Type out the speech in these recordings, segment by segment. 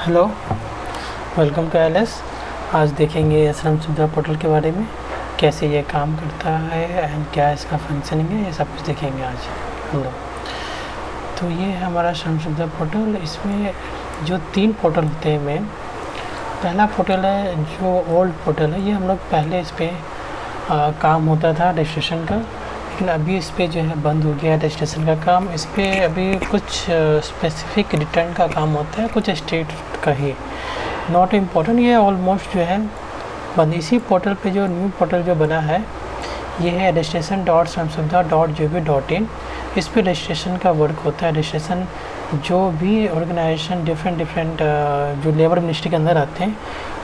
Hello, welcome to LS. आज देखेंगे श्रम सुविधा पोर्टल के बारे में, कैसे ये काम करता है एंड क्या इसका फंक्शनिंग है, ये सब कुछ देखेंगे आज हम लोग। तो ये हमारा श्रम सुविधा पोर्टल, इसमें जो 3 पोर्टल होते हैं मेन। पहला पोर्टल है जो ओल्ड पोर्टल है, ये हम लोग पहले इस पर काम होता था रजिस्ट्रेशन का, लेकिन अभी इस पर जो है बंद हो गया है रजिस्ट्रेशन का काम। इस पर अभी कुछ स्पेसिफिक रिटर्न का काम होता है, कुछ स्टेट का ही, नॉट इम्पोर्टेंट। ये ऑलमोस्ट जो है बंद। इसी पोर्टल पे जो न्यू पोर्टल जो बना है ये है registration.samsudha.gov.in। इस पर रजिस्ट्रेशन का वर्क होता है। रजिस्ट्रेशन जो भी ऑर्गेनाइजेशन डिफरेंट जो लेबर मिनिस्ट्री के अंदर आते हैं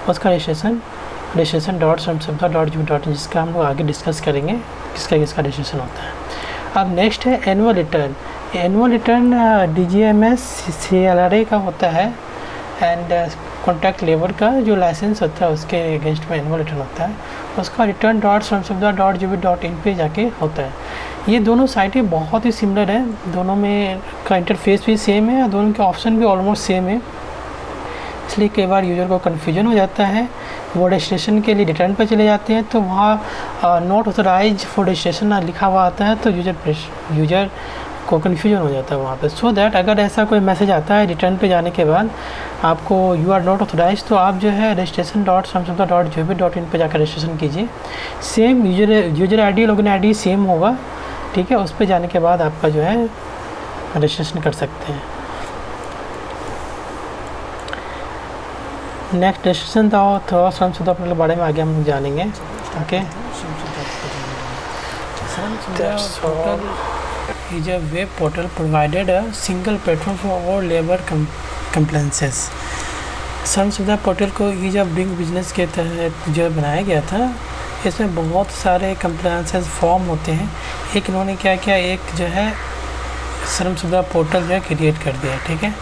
उसका registration.samsudha.gov.in, जिसका हम लोग आगे डिस्कस करेंगे किसका रजिस्ट्रेशन होता है। अब नेक्स्ट है annual return. Annual return DGMS CLRA का होता है एंड कॉन्ट्रैक्ट लेबर का जो लाइसेंस होता है उसके अगेंस्ट में एनुअल रिटर्न होता है। उसका return.samsudha.gov.in पे जाके होता है। ये दोनों साइटें बहुत ही सिमिलर है, दोनों में का इंटरफेस भी सेम है और दोनों के ऑप्शन भी ऑलमोस्ट सेम है, इसलिए कई बार यूज़र को कन्फ्यूजन हो जाता है। वो रजिस्ट्रेशन के लिए रिटर्न पर चले जाते हैं तो वहाँ नॉट ऑथराइज फॉर रजिस्ट्रेशन लिखा हुआ आता है, तो यूज़र को कन्फ्यूजन हो जाता है वहाँ पे। सो दैट अगर ऐसा कोई मैसेज आता है रिटर्न पे जाने के बाद आपको यू आर नॉट ऑथराइज, तो आप जो है registration.samsudha.gov.in पे जाकर रजिस्ट्रेशन कीजिए। Same user ID login ID same होगा, ठीक है। उस पर जाने के बाद आपका जो है रजिस्ट्रेशन कर सकते हैं। नेक्स्ट रजिस्ट्रेशन थोड़ा श्रम सुविधा पोर्टल के बारे में आगे हम जानेंगे। Okay, is a web portal provided a single platform for all labor compliances। श्रम सुविधा पोर्टल को ईज ऑफ डूइंग बिजनेस के तहत जो बनाया गया था, इसमें बहुत सारे कंप्लायंसेस फॉर्म होते हैं। एक इन्होंने क्या किया, एक जो है श्रम सुविधा पोर्टल जो है क्रिएट कर दिया, ठीक है।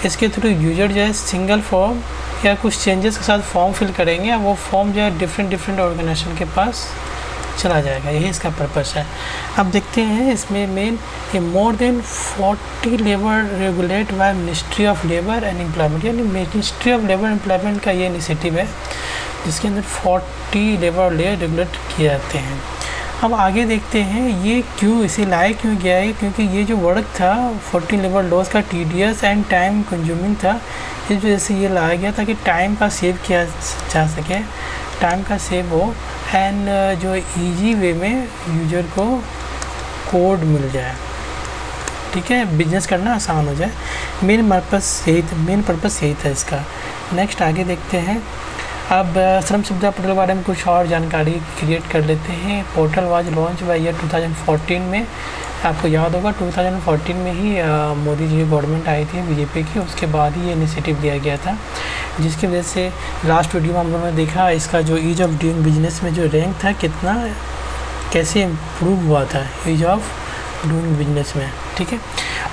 इसके थ्रू यूजर जो है सिंगल फॉर्म या कुछ चेंजेस के साथ फॉर्म फिल करेंगे, वो फॉर्म जो है डिफरेंट ऑर्गेनाइजेशन के पास चला जाएगा, यही इसका पर्पस है। अब देखते हैं इसमें मेन ये more than 40 labour regulate by ministry of labour and employment, यानी मिनिस्ट्री ऑफ लेबर एम्प्लॉयमेंट का ये इनिशिएटिव है जिसके अंदर 40 लेबर रेगुलेट किए जाते हैं। अब आगे देखते हैं ये क्यों इसे लाया क्यों गया है, क्योंकि ये जो वर्क था 40 लेबर लॉज का टीडियस एंड टाइम कंज्यूमिंग था, इस वजह से ये लाया गया ताकि टाइम का सेव किया जा सके, टाइम का सेव हो एंड जो इजी वे में यूजर को कोड मिल जाए, ठीक है, बिजनेस करना आसान हो जाए। मेन पर्पस यही था इसका। नेक्स्ट आगे देखते हैं। अब श्रम सुविधा पोर्टल के बारे में कुछ और जानकारी क्रिएट कर लेते हैं। Portal was launch by year 2014 में। आपको याद होगा 2014 में ही मोदी जी की गवर्नमेंट आई थी बीजेपी की, उसके बाद ही ये इनिशिएटिव दिया गया था, जिसकी वजह से लास्ट वीडियो में हम लोगों ने देखा इसका जो ईज ऑफ डूइंग बिजनेस में जो रैंक था कितना कैसे इम्प्रूव हुआ था ईज ऑफ डूइंग बिजनेस में, ठीक है।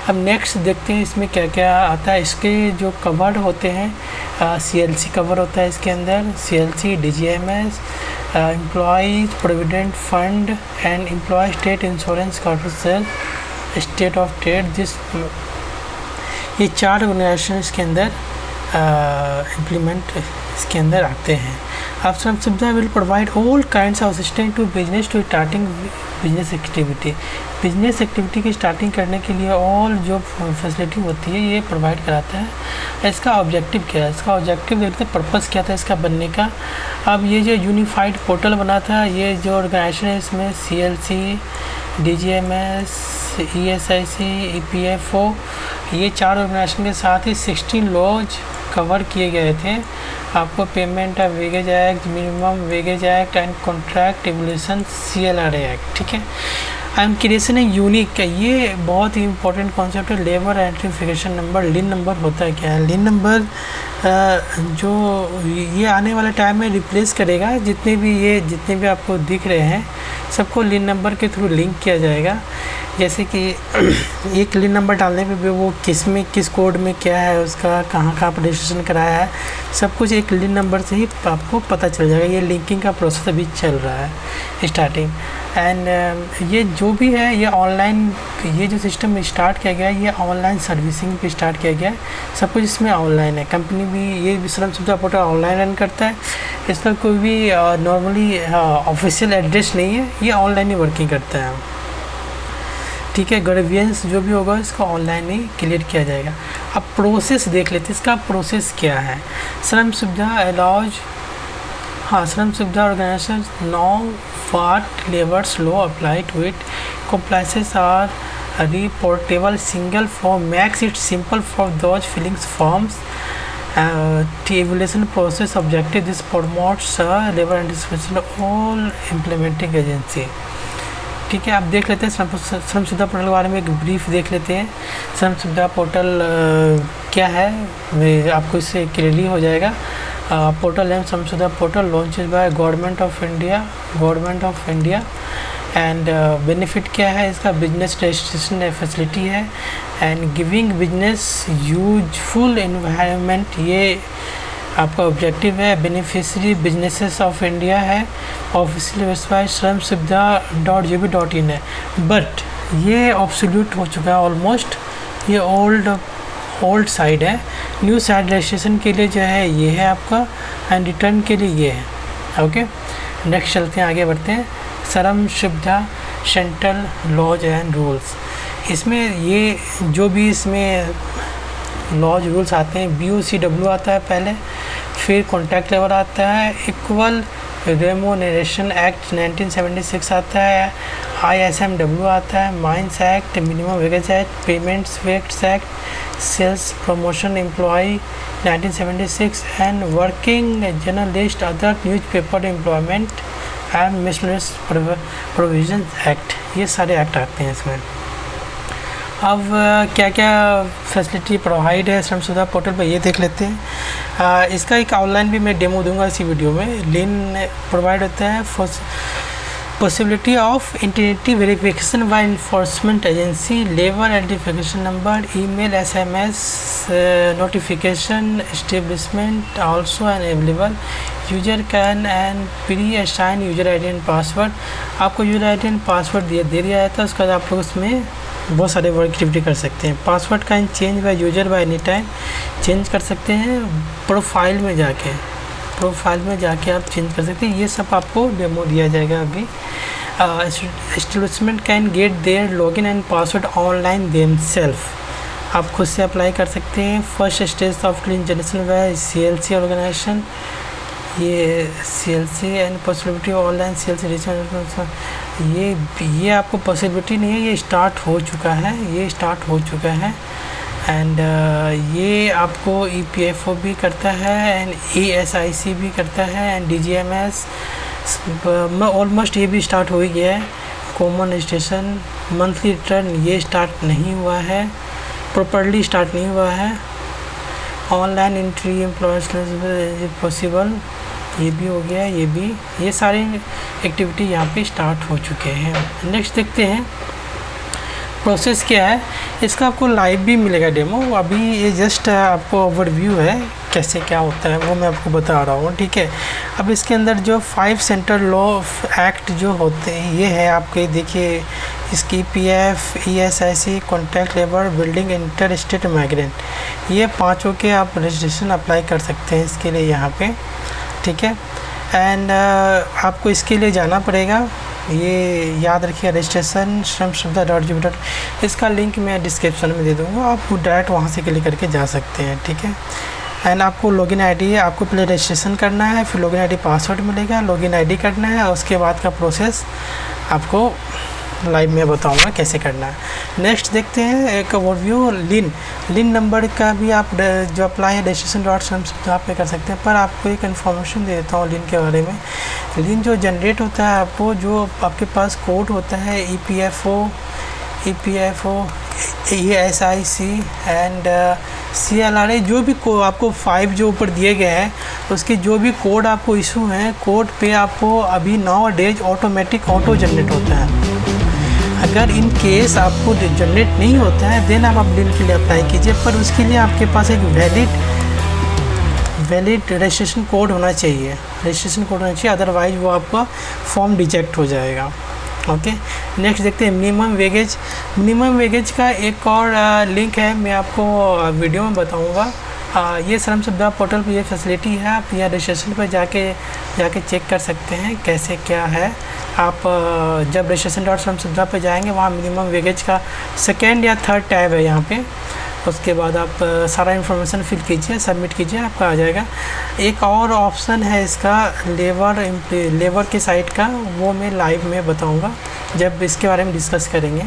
अब नेक्स्ट देखते हैं इसमें क्या क्या आता है। इसके जो कवर होते हैं CLC कवर होता है इसके अंदर, CLC DGMS employees provident fund and employee state insurance corporation state of trade, ये 4 ऑर्गेनाइजेशन इसके अंदर इम्प्लीमेंट इसके अंदर आते हैं। अब Shram Suvidha will provide all kinds of assistance to business to starting business activity. Business activity की स्टार्टिंग करने के लिए ऑल जो फैसिलिटी होती है ये प्रोवाइड कराता है। इसका ऑब्जेक्टिव क्या है, इसका ऑब्जेक्टिव देखते हैं पर्पस क्या था इसका बनने का। अब ये जो यूनिफाइड पोर्टल बना था, ये जो ऑर्गेनाइजेशन है इसमें CLC DGMS ESIC EPFO, ये 4 ऑर्गेनाइजेशन के साथ ही 16 लॉज कवर किए गए थे। आपको payment of wages act, minimum wages act and contract evolution CLRA act, ठीक है। एंड क्रिएशन है यूनिक का, ये बहुत ही इंपॉर्टेंट कॉन्सेप्ट है। Labour identification number, LIN number होता है क्या है, लिन नंबर जो ये आने वाले टाइम में रिप्लेस करेगा जितने भी आपको दिख रहे हैं सबको लिन नंबर के थ्रू लिंक किया जाएगा। जैसे कि एक लिन नंबर डालने पे भी वो किस कोड में क्या है, उसका कहाँ आप रजिस्ट्रेशन कराया है, सब कुछ एक लिन नंबर से ही आपको पता चल जाएगा। ये लिंकिंग का प्रोसेस अभी चल रहा है स्टार्टिंग। एंड ये जो भी है ये ऑनलाइन, ये जो सिस्टम स्टार्ट किया गया है ये ऑनलाइन सर्विसिंग पे स्टार्ट किया गया है। सब कुछ इसमें ऑनलाइन है। कंपनी भी ये श्रम सुविधा पोर्टल ऑनलाइन रन करता है। इसका कोई भी नॉर्मली ऑफिशियल एड्रेस नहीं है, ये ऑनलाइन ही वर्किंग करता है। ठीक है, ग्रेवियंस जो भी होगा इसको ऑनलाइन ही क्लियर किया जाएगा। अब प्रोसेस देख लेते हैं, इसका प्रोसेस क्या है। श्रम सुविधा allows, Shram Suvidha organisation now what labours law apply to it, compliances are reportable single form, makes it simple for those filling forms. The evaluation process objective, this promotes labor and dispensation all implementing agency। ठीक है, आप देख लेते हैं श्रम सुविधा portal के बारे में एक ब्रीफ देख लेते हैं। श्रम सुविधा पोर्टल क्या है आपको इससे क्लियरली हो जाएगा। पोर्टल नेम श्रम सुविधा portal launched by government of India and benefit क्या है इसका, बिजनेस रजिस्ट्रेशन फैसिलिटी है and giving business useful environment, ये आपका ऑब्जेक्टिव है। बेनिफिशियरी बिजनेसेस ऑफ इंडिया है। ऑफिशियल वेबसाइट श्रम सुविधा .gov.in है, बट ये ऑब्सोल्यूट हो चुका है ऑलमोस्ट, ये ओल्ड साइट है। न्यू साइट रजिस्ट्रेशन के लिए जो है ये है आपका, एंड रिटर्न के लिए ये है। ओके, नेक्स्ट चलते हैं, आगे बढ़ते हैं। श्रम सुविधा सेंट्रल लॉज एंड रूल्स, इसमें ये जो भी इसमें लॉज रूल्स आते हैं, BOCW आता है पहले, फिर कॉन्ट्रैक्ट लेबर आता है, इक्वल रेमोनरेशन एक्ट 1976 आता है, ISMW आता है, mines act, minimum wages act, payments वेक्ट्स act, sales promotion employ 1976 and working journalist other newspaper employment and miscellaneous provision act, ये सारे एक्ट आते हैं इसमें। अब क्या क्या फैसिलिटी प्रोवाइड है श्रम सुविधा पोर्टल पर ये देख लेते हैं। इसका एक ऑनलाइन भी मैं डेमो दूंगा इसी वीडियो में। लिन प्रोवाइड होता है possibility of internet verification bye enforcement agency, labour identification number, email SMS notification establishment also and available. User can and pre assign user ID and password, आपको यूजर ID एंड पासवर्ड दे दिया जाता है, उसके बाद आप लोग उसमें बहुत सारे वर्क एक्टिविटी कर सकते हैं। पासवर्ड का change by user by any time, change कर सकते हैं। प्रोफाइल में जाके आप चेंज कर सकते हैं। ये सब आपको डेमो दिया जाएगा अभी। Establishment can get their login and password online themselves, आप खुद से अप्लाई कर सकते हैं। First stage of clean generation by CLC organisation, ये CLC and possibility online CLC registration, ये आपको पॉसिबिलिटी नहीं है, ये स्टार्ट हो चुका है। एंड ये आपको EPFO भी करता है एंड ASIC भी करता है एंड DGMS ऑलमोस्ट ये भी स्टार्ट हो ही गया है। कॉमन रजिस्ट्रेशन, मंथली रिटर्न ये स्टार्ट नहीं हुआ है, प्रॉपर्ली स्टार्ट नहीं हुआ है। ऑनलाइन एंट्री एम्प्लॉयर्स पॉसिबल, ये भी हो गया, ये सारे एक्टिविटी यहाँ पे स्टार्ट हो चुके हैं। नेक्स्ट देखते हैं प्रोसेस क्या है। इसका आपको लाइव भी मिलेगा डेमो, अभी ये जस्ट आपको ओवरव्यू है कैसे क्या होता है वो मैं आपको बता रहा हूँ। ठीक है, अब इसके अंदर जो 5 सेंट्रल लॉ एक्ट जो होते हैं ये है आपके, देखिए इसकी PF, ESIC, contract labour, building, inter state migrant, ये पाँचों के आप रजिस्ट्रेशन अप्लाई कर सकते हैं इसके लिए यहाँ पे। ठीक है, एंड आपको इसके लिए जाना पड़ेगा, ये याद रखिए, रजिस्ट्रेशन श्रम सुविधा .gov. इसका लिंक मैं डिस्क्रिप्शन में दे दूँगा, आप डायरेक्ट वहाँ से क्लिक करके जा सकते हैं। ठीक है, एंड आपको लॉगिन ID, आपको पहले रजिस्ट्रेशन करना है, फिर लॉगिन ID पासवर्ड मिलेगा, लॉगिन ID करना है और उसके बाद का प्रोसेस आपको लाइव में बताऊंगा कैसे करना है। नेक्स्ट देखते हैं एक ओवरव्यू। लिन नंबर का भी आप जो अप्लाई है रजिस्ट्रेशन.श्रम पे कर सकते हैं, पर आपको एक इन्फॉर्मेशन दे देता हूँ लिन के बारे में। लिन जो जनरेट होता है आपको, जो आपके पास कोड होता है EPFO, ASIC एंड CLRA, जो भी आपको 5 जो ऊपर दिए गए हैं उसके जो भी कोड आपको इशू हैं, कोड पे आपको अभी now days automatic auto generate होता है। अगर इन केस आपको जनरेट नहीं होता है देन आप अपडेट के लिए अप्लाई कीजिए, पर उसके लिए आपके पास एक वैलिड रजिस्ट्रेशन कोड होना चाहिए, अदरवाइज वो आपका फॉर्म रिजेक्ट हो जाएगा। ओके, नेक्स्ट देखते हैं मिनिमम वेगेज का एक और लिंक है, मैं आपको वीडियो में बताऊंगा। ये श्रम सुविधा पोर्टल पर ये फैसिलिटी है, आप यहाँ रजिस्ट्रेशन पर जाके चेक कर सकते हैं कैसे क्या है। आप जब रजिस्ट्रेशन डॉट श्रम सुविधा पर जाएंगे वहाँ मिनिमम वेगेज का सेकेंड या थर्ड टैब है यहाँ पे, उसके बाद आप सारा इन्फॉर्मेशन फिल कीजिए, सबमिट कीजिए, आपका आ जाएगा। एक और ऑप्शन है इसका लेबर की साइट का, वो मैं लाइव में बताऊंगा जब इसके बारे में डिस्कस करेंगे।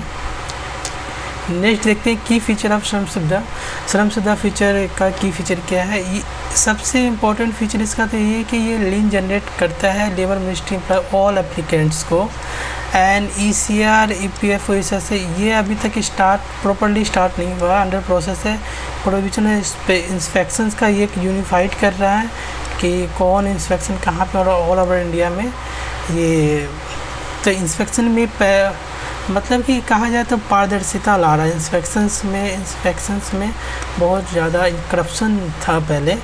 नेक्स्ट देखते हैं की फ़ीचर ऑफ श्रम सुविधा फीचर का की फ़ीचर क्या है। ये सबसे इम्पोर्टेंट फीचर इसका तो ये है कि ये लिंक जनरेट करता है लेबर मिनिस्ट्री पर ऑल एप्लीकेंट्स को, एंड ECR EPF से ये अभी तक प्रॉपरली स्टार्ट नहीं हुआ, अंडर प्रोसेस है। प्रोविजनल इंस्पेक्शंस का ये यूनिफाइड कर रहा है कि कौन इंस्पेक्शन कहाँ पे और ऑल ओवर इंडिया में। ये तो इंस्पेक्शन में मतलब कि कहा जाए तो पारदर्शिता ला रहा है इंस्पेक्शंस में बहुत ज़्यादा करप्शन था पहले,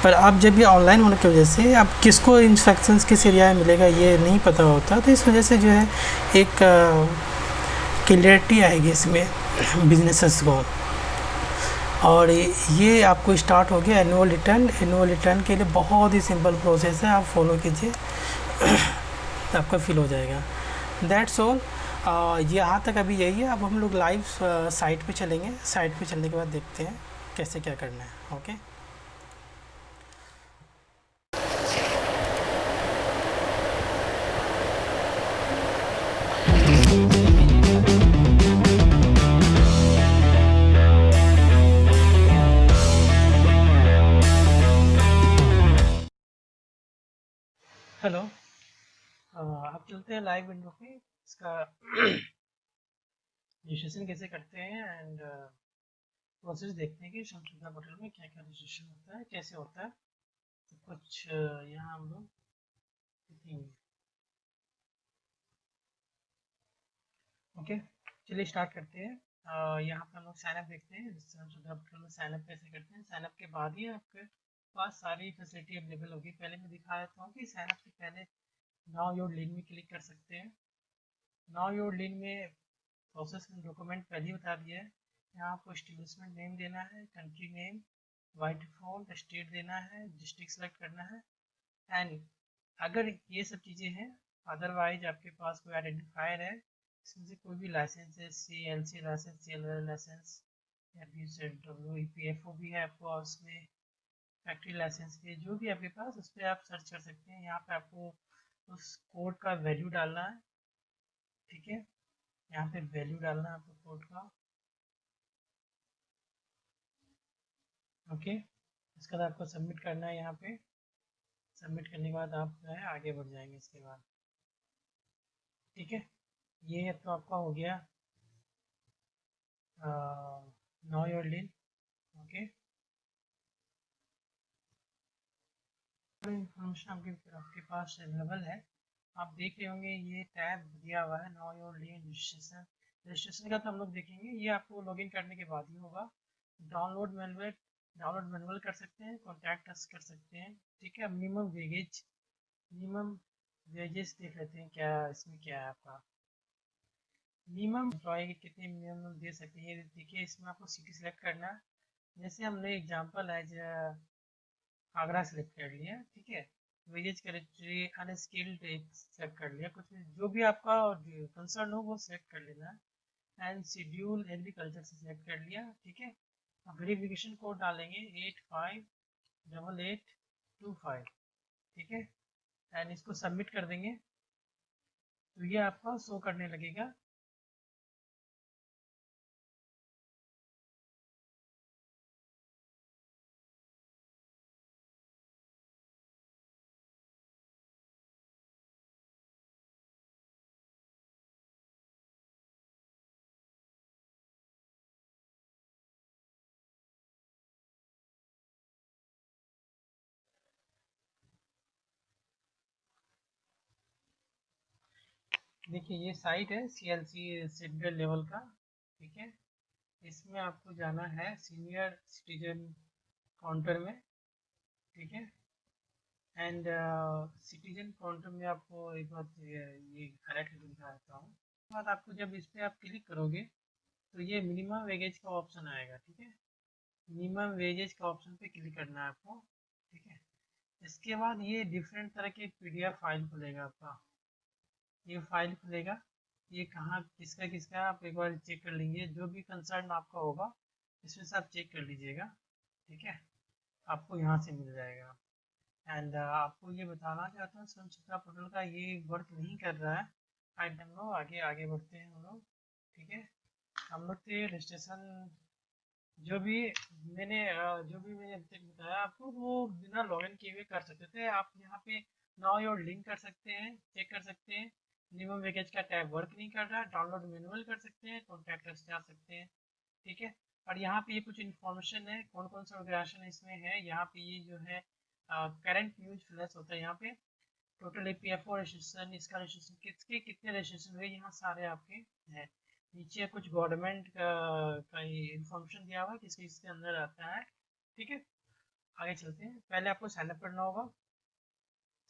पर अब जब ये ऑनलाइन होने की वजह से अब किसको इंस्पेक्शंस किस एरिया में मिलेगा ये नहीं पता होता, तो इस वजह से जो है एक क्लियरिटी आएगी इसमें बिजनेसेस को। और ये आपको स्टार्ट हो गया एनुअल रिटर्न के लिए बहुत ही सिंपल प्रोसेस है, आप फॉलो कीजिए तो आपका फिल हो जाएगा। That's all. यहाँ तक अभी यही है। अब हम लोग लाइव साइट पे चलेंगे, साइट पे चलने के बाद देखते हैं कैसे क्या करना है। ओके, हेलो, अब चलते हैं लाइव विंडो पे, इसका रजिस्ट्रेशन कैसे करते हैं एंड प्रोसेस देखते हैं कि श्रम सुविधा पोर्टल में क्या क्या रजिस्ट्रेशन होता है, कैसे होता है। तो कुछ यहाँ हम लोग देखेंगे। ओके, चलिए स्टार्ट करते हैं। यहाँ पर हम लोग साइनअप देखते हैं, श्रम सुविधा पोर्टल में साइनअप कैसे करते हैं। साइनअप के बाद ही आपके पास सारी फैसिलिटी अवेलेबल होगी। पहले मैं दिखा देता हूँ कि साइनअप से पहले नाउ योर लिंक में क्लिक कर सकते हैं। नाउ योर लिंक में प्रोसेस डॉक्यूमेंट पहले ही बता दिया है। यहाँ आपको एस्टेब्लिशमेंट नेम देना है, country name, by default state देना है, डिस्ट्रिक्ट सेलेक्ट करना है, एंड अगर ये सब चीज़ें हैं, अदरवाइज आपके पास कोई आइडेंटिफायर है, इसमें से कोई भी लाइसेंस है, CLC लाइसेंस, CLL लाइसेंस, या फिर WEPFO भी है आपको, और उसमें फैक्ट्री लाइसेंस के जो भी आपके पास, उस पर आप सर्च कर सकते हैं। यहाँ पे आपको उस कोड का वैल्यू डालना है, ठीक है, यहाँ पे वैल्यू डालना है आपको कोड का। ओके, इसके बाद आपको सबमिट करना है। यहाँ पे सबमिट करने के बाद आप जो है आगे बढ़ जाएंगे इसके बाद, ठीक है। ये तो आपका हो गया know your link. Okay, information आपके पास अवेलेबल है, आप देख रहे होंगे। ये टैब दिया हुआ है नो योर लिंक रजिस्ट्रेशन का, तो हम लोग देखेंगे। ये आपको लॉगिन करने के बाद ही होगा। डाउनलोड मैनुअल कर सकते हैं, कॉन्टैक्ट अस कर सकते हैं, ठीक है। मिनिमम वेजेस देख लेते हैं क्या इसमें क्या है आपका। मिनिमम एम्प्लॉय के कितने मिनिमम दे सकते हैं ये देखिए। इसमें आपको सिटी सेलेक्ट करना है, जैसे हमने एग्जांपल एज आगरा सेलेक्ट कर लिया, ठीक है। वेजेज कैटेगरी अनस्किल्ड सेलेक्ट कर लिया, कुछ जो भी आपका कंसर्न हो वो सेलेक्ट कर लेना है, एंड शेड्यूल एग्रीकल्चर से सेलेक्ट कर लिया, ठीक है। अब वेरिफिकेशन कोड डालेंगे 858825, ठीक है, एंड इसको सबमिट कर देंगे तो ये आपका शो करने लगेगा। देखिए ये साइट है CLC सिटीजन लेवल का, ठीक है। इसमें आपको जाना है सीनियर सिटीजन काउंटर में, ठीक है। एंड सिटीजन काउंटर में आपको एक बात ये हाईलाइट करके दिखा देता हूँ। उसके बाद आपको जब इस पर आप क्लिक करोगे तो ये मिनिमम वेजेज का ऑप्शन आएगा, ठीक है। मिनिमम वेजेज का ऑप्शन पे क्लिक करना है आपको, ठीक है। इसके बाद ये डिफरेंट तरह के PDF फाइल खुलेगा आपका, ये फाइल खुलेगा। ये कहाँ किसका किसका आप एक बार चेक कर लीजिए, जो भी कंसर्न आपका होगा इसमें से आप चेक कर लीजिएगा, ठीक है। आपको यहाँ से मिल जाएगा। एंड आपको ये बताना चाहता हूँ स्वयं शिक्षा पोर्टल का ये वर्क नहीं कर रहा है। आई डोंट नो, आगे आगे बढ़ते हैं हम लोग, ठीक है। हम लोग के रजिस्ट्रेशन जो भी मैंने अभी तक बताया आपको वो बिना लॉगिन किए हुए कर सकते थे। आप यहाँ पे नाउ योर लिंक कर सकते हैं, चेक कर सकते हैं। मिनिमम वेकेज का टैब वर्क नहीं कर रहा, डाउनलोड मैनुअल कर सकते हैं, कॉन्टैक्टर्स जा सकते हैं, ठीक है। और यहाँ पे ये कुछ इन्फॉर्मेशन है कौन कौन सा ऑर्गेनाइजेशन इसमें है। यहाँ पे ये जो है करंट न्यूज फ्लैश होता है यहाँ पे, टोटल APFO रजिस्ट्रेशन, इसका रजिस्ट्रेशन किसके कितने रजिस्ट्रेशन हुए यहाँ सारे आपके हैं। नीचे कुछ गवर्नमेंट का इंफॉर्मेशन दिया हुआ है किसके इसके अंदर आता है, ठीक है। आगे चलते हैं। पहले आपको साइनअप करना होगा।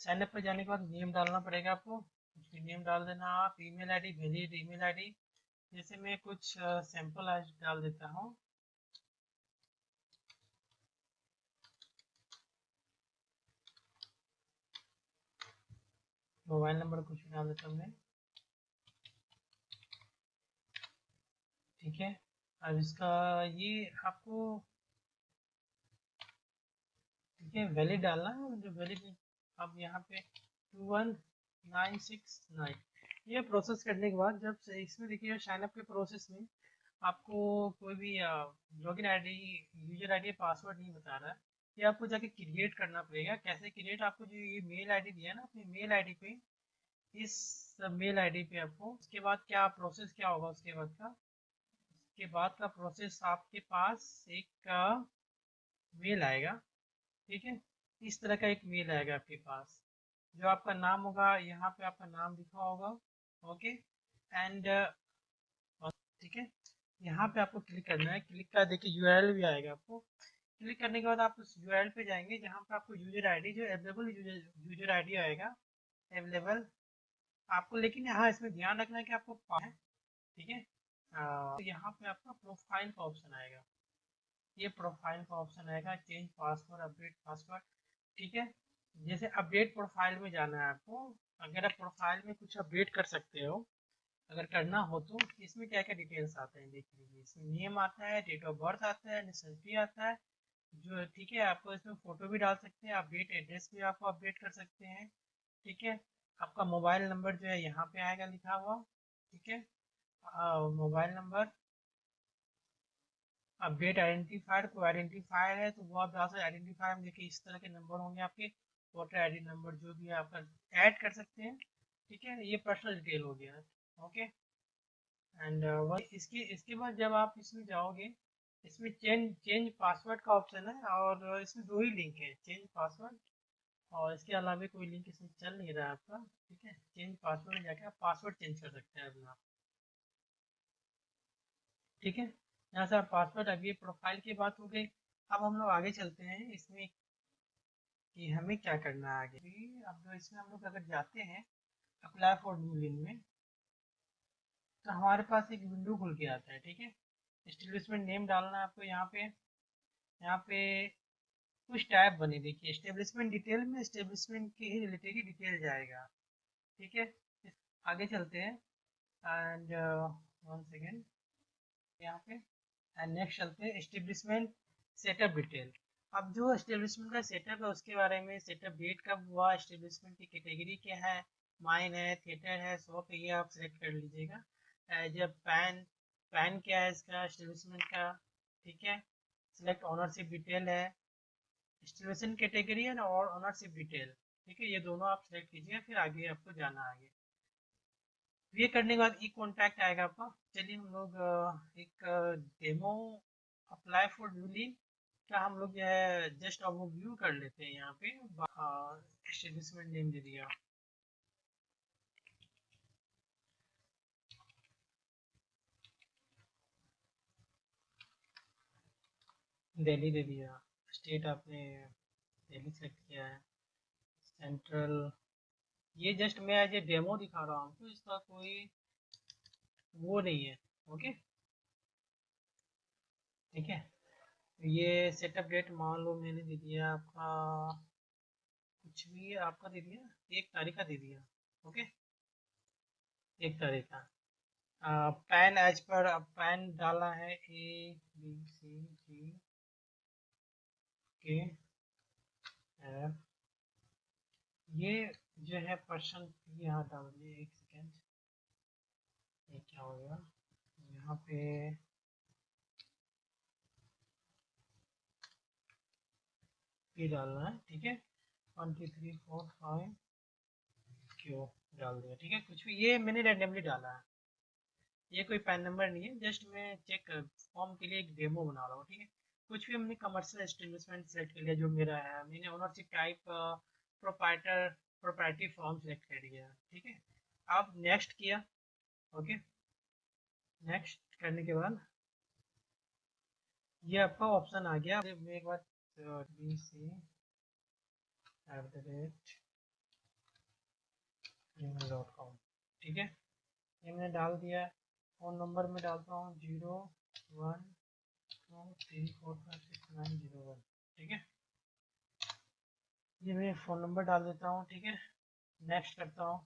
साइनअप पर जाने के बाद नेम डालना पड़ेगा आपको, कुछ नेम डाल देना आप, email ID, valid email ID. जैसे मैं कुछ सैंपल आज डाल देता हूँ। मोबाइल नंबर कुछ भी डाल देता हूँ मैं, ठीक है। अब इसका ये आपको, ठीक है, वैलिड डालना है, जो वैलिड अब यहाँ पे 21969। ये प्रोसेस करने के बाद जब से इसमें देखिए साइन अप के प्रोसेस में आपको कोई भी login ID, user ID, password नहीं बता रहा है। ये आपको जाके क्रिएट करना पड़ेगा। कैसे क्रिएट, आपको जो ये मेल आईडी दिया है ना, अपनी मेल आईडी पे, इस मेल आईडी पे आपको उसके बाद क्या प्रोसेस क्या होगा, उसके बाद का प्रोसेस आपके पास एक मेल आएगा, ठीक है। इस तरह का एक मेल आएगा आपके पास, जो आपका नाम होगा, यहाँ पे आपका नाम लिखा होगा, ओके। एंड ठीक है, यहाँ पे आपको क्लिक करना है। क्लिक का देखिए URL भी आएगा आपको। क्लिक करने के बाद आप उस URL पे जाएंगे जहाँ पे आपको यूजर आईडी, जो अवेलेबल यूजर आईडी आएगा अवेलेबल आपको। लेकिन यहाँ इसमें ध्यान रखना है कि आपको है, ठीक है। तो यहाँ पे आपका प्रोफाइल का ऑप्शन आएगा, ये प्रोफाइल का ऑप्शन आएगा, चेंज पासवर्ड, अपडेट पासवर्ड, ठीक है। जैसे अपडेट प्रोफाइल में जाना है आपको। अगर आप प्रोफाइल में कुछ अपडेट कर सकते हो, अगर करना हो तो इसमें क्या क्या डिटेल्स आते हैं देख लीजिए। इसमें नेम आता है, डेट ऑफ बर्थ आता है, नेशनलिटी आता है, जो ठीक है। आपको इसमें फोटो भी डाल सकते हैं, अपडेट एड्रेस भी आपको अपडेट कर सकते हैं, ठीक है। आपका मोबाइल नंबर जो है यहाँ पे आएगा लिखा हुआ, ठीक है। मोबाइल नंबर, अपडेट आइडेंटिफायर, कोई आइडेंटिफायर है तो वो आप डाल सकते। आइडेंटिफायर में देखिए इस तरह के नंबर होंगे आपके, वोटर ID नंबर जो भी आपका ऐड कर सकते हैं, ठीक है। ये पर्सनल डिटेल हो गया, ओके। एंड इसके इसके बाद जब आप इसमें जाओगे, इसमें चेंज चेंज पासवर्ड का ऑप्शन है, और इसमें दो ही लिंक है, चेंज पासवर्ड, और इसके अलावा कोई लिंक इसमें चल नहीं रहा है आपका, ठीक है। चेंज पासवर्ड में जाके आप पासवर्ड चेंज कर सकते हैं अपना, ठीक है। यहाँ से आप पासवर्ड, अभी प्रोफाइल की बात हो गई। अब हम लोग आगे चलते हैं इसमें कि हमें क्या करना है आगे। अब इसमें हम लोग अगर जाते हैं अप्लाई फॉर न्यू लिंक में, तो हमारे पास एक विंडो खुल के आता है, ठीक है। एस्टेब्लिशमेंट नेम डालना है आपको यहाँ पे। यहाँ पे कुछ टैब बने, देखिए एस्टेब्लिशमेंट डिटेल में एस्टेब्लिशमेंट के ही रिलेटेड ही डिटेल जाएगा, ठीक है। आगे चलते हैं एंड वन सेकेंड यहाँ पे, एंड नेक्स्ट चलते हैं एस्टेब्लिशमेंट सेटअप डिटेल। अब जो एस्टेब्लिशमेंट का सेटअप है उसके बारे में, सेटअप डेट कब हुआ, एस्टेब्लिशमेंट की कैटेगरी क्या है, माइन है, थिएटर है, शॉप है, ये आप सेलेक्ट कर लीजिएगा। जब पैन पैन क्या है इसका एस्टेब्लिशमेंट का, ठीक है। सिलेक्ट ओनरशिप डिटेल है, एस्टिमेशन कैटेगरी है और ओनरशिप डिटेल, ठीक है। ये दोनों आप सेलेक्ट कीजिए, फिर आगे आपको जाना आगे। ये करने के बाद ई कॉन्टैक्ट आएगा आपका। चलिए हम लोग एक डेमो अप्लाई फॉर न्यूली का हम लोग जो है जस्ट अब वो व्यू कर लेते हैं। यहाँ पे एस्टेब्लिशमेंट नेम दे दिया, दिल्ली दे दिया, स्टेट आपने दिल्ली सेलेक्ट किया है, सेंट्रल, ये जस्ट मैं एज ए डेमो दिखा रहा हूँ तो इसका कोई वो नहीं है। ओके, ठीक है। ये सेटअप डेट मान लो मैंने दे दिया आपका, कुछ भी आपका दे दिया, 1 तारीख का दे दिया। ओके, 1 तारीख का। पैन एज पर पैन डाला है ABCDK F, ये जो है पर्सन, यहाँ डाल दिए, 1 सेकेंड, ये क्या हो गया यहाँ पे, P डालना है, ठीक है, 1 2 3 4 5 Q डाल दिया, ठीक है। कुछ भी ये मैंने रैंडमली डाला है, ये कोई पैन नंबर नहीं है, जस्ट मैं चेक फॉर्म के लिए एक डेमो बना रहा हूँ, ठीक है। कुछ भी हमने कमर्शियल एस्टेब्लिशमेंट सेलेक्ट कर लिया जो मेरा है, मैंने ownership type proprietor proprietary form select कर लिया, ठीक है। अब नेक्स्ट किया, ओके, नेक्स्ट करने के बाद ये आपका ऑप्शन आ गया, मैं एक बार bc@gmail.com, ठीक है, ये मैंने डाल दिया। फ़ोन नंबर में डालता हूँ 0123456901, ठीक है, ये मैं फ़ोन नंबर डाल देता हूँ, ठीक है। नेक्स्ट करता हूँ,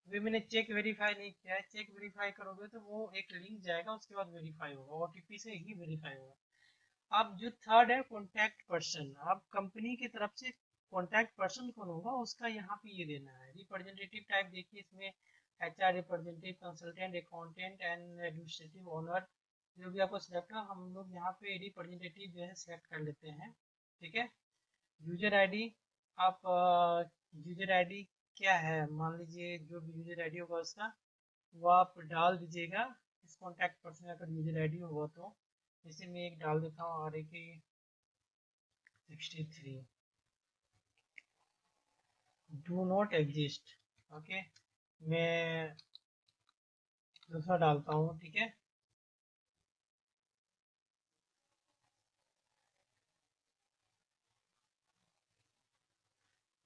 अभी मैंने चेक वेरीफाई नहीं किया है, चेक वेरीफाई करोगे तो वो एक लिंक जाएगा, उसके बाद वेरीफाई होगा, OTP से ही वेरीफाई होगा। अब जो थर्ड है कॉन्टैक्ट पर्सन, अब कंपनी की तरफ से कॉन्टैक्ट पर्सन कौन होगा उसका यहाँ पे ये देना है। रिप्रेजेंटेटिव टाइप देखिए इसमें HR representative, consultant, accountant and administrative owner, जो भी आपको सिलेक्ट हो, हम लोग यहाँ पे रिप्रेजेंटेटिव जो है सिलेक्ट कर लेते हैं, ठीक है। यूजर आईडी, आप यूजर आईडी क्या है, मान लीजिए जो भी यूजर आईडी होगा उसका वो आप डाल दीजिएगा, इस कॉन्टैक्ट पर्सन अगर यूजर आईडी होगा तो। जैसे मैं एक डाल देता हूँ RAK63, do not exist, okay, मैं दूसरा डालता हूँ, ठीक है।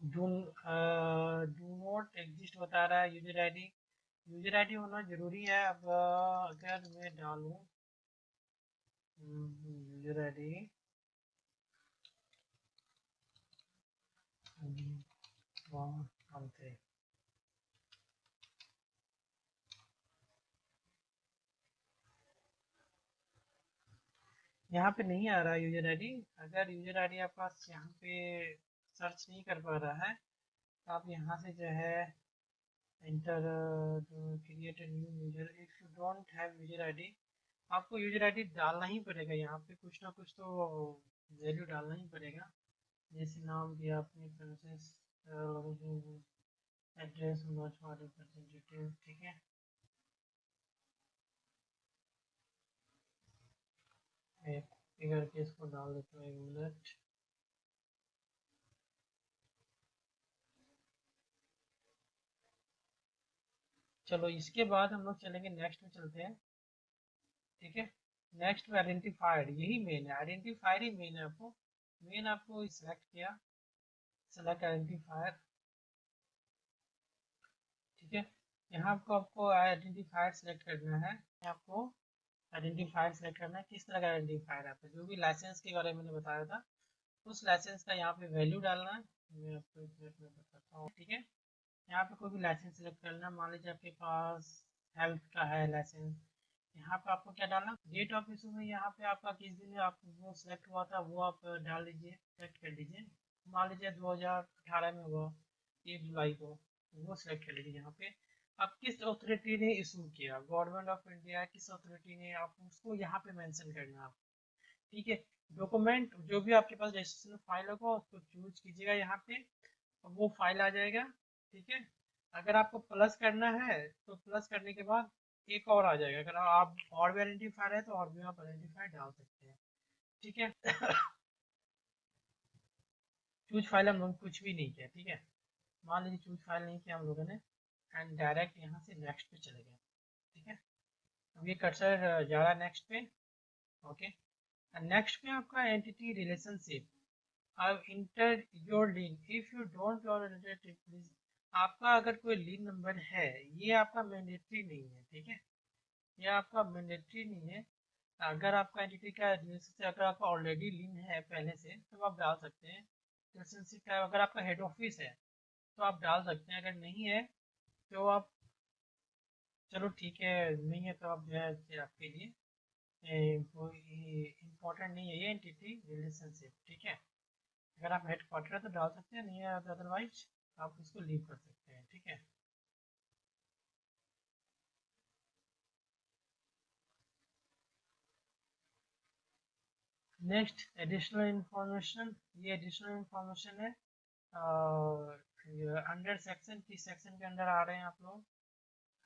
डू नॉट एग्जिस्ट बता रहा है यूजर आईडी, यूजर आईडी होना जरूरी है। अब अगर मैं डालूँ यूजर आईडी 113, यहाँ पे नहीं आ रहा यूजर आईडी। अगर यूजर आईडी आपके पास यहाँ पे सर्च नहीं कर पा रहा है तो आप यहाँ से जो है inter create new user, if you don't have user ID, आपको यूजर आईडी डालना ही पड़ेगा, यहाँ पे कुछ ना कुछ तो वैल्यू डालना ही पड़ेगा। जैसे नाम दिया आपने, प्रोसेस, एड्रेस, रिप्रेजेंटेटिव, ठीक है। एक फिगर के इसको डाल देता हूँ, 1 मिनट। चलो इसके बाद हम लोग चलेंगे, नेक्स्ट में चलते हैं, ठीक है। नेक्स्ट में आइडेंटिफाइड, यही मेन है, आइडेंटिफायर ही मेन है। आपको मेन आपको सिलेक्ट किया, सेलेक्ट आइडेंटिफायर, ठीक है। यहाँ आपको आपको आइडेंटिफायर सेलेक्ट करना है, आपको आइडेंटिफायर सेलेक्ट करना है। किस तरह का आइडेंटिफायर है आपका, जो भी लाइसेंस के बारे में मैंने बताया था उस लाइसेंस का यहाँ पे वैल्यू डालना है। मैं आपको एक मिनट में बताता हूँ, ठीक है। यहाँ पे कोई भी लाइसेंस सेलेक्ट करना है, मान लीजिए आपके पास हेल्थ का है लाइसेंस, यहाँ पे आपको क्या डालना, डेट ऑफ इशू में यहाँ पे आपका किस दिन आप वो सिलेक्ट हुआ था वो आप डाल दीजिए, सेलेक्ट कर लीजिए। मान लीजिए 2018 में हुआ, 1 जुलाई को, वो सिलेक्ट कर लीजिए यहाँ पे। अब किस अथॉरिटी ने इशू किया, गवर्नमेंट ऑफ इंडिया, किस अथॉरिटी ने, आप उसको यहाँ पे मेंशन करना है, ठीक है। डॉक्यूमेंट जो भी आपके पास रजिस्ट्रेशन फाइल होगा उसको चूज कीजिएगा यहाँ पे, और वो फाइल आ जाएगा, ठीक है। अगर आपको प्लस करना है तो प्लस करने के बाद एक और आ जाएगा, अगर आप और भी आइडेंटिफायर है तो और भी आप आइडेंटिफायर डाल सकते हैं, ठीक है। चूज फाइल हम लोग कुछ भी नहीं किया, ठीक है। मान लीजिए चूज फाइल नहीं किया हम लोगों ने, एंड डायरेक्ट यहाँ से नेक्स्ट पे चले गए, ठीक है। अब ये कर्सर जा रहा है नेक्स्ट पे, ओके। नेक्स्ट में आपका एंटिटी रिलेशनशिप। अब inter your lean if you don't your related please. आपका अगर कोई लीन नंबर है, ये आपका मैंडेटरी नहीं है, ठीक है, ये आपका मैंडेटरी नहीं है। अगर आपका एंटिटी का रिलेशनशिप अगर आपका ऑलरेडी लीन है पहले से तो आप डाल सकते हैं। रिलेशनशिप का अगर आपका हेड ऑफिस है तो आप डाल सकते हैं, अगर नहीं है तो आप, चलो ठीक है, नहीं है तो आप जो है आपके लिए कोई इम्पोर्टेंट नहीं है ये एंटिटी रिलेशनशिप, ठीक है। अगर आप हेड क्वार्टर है तो डाल सकते हैं, नहीं है तो अदरवाइज आप इसको लीव कर सकते हैं, ठीक है। नेक्स्ट एडिशनल इंफॉर्मेशन, ये एडिशनल इंफॉर्मेशन है अंडर सेक्शन, किस सेक्शन के अंदर आ रहे हैं आप लोग,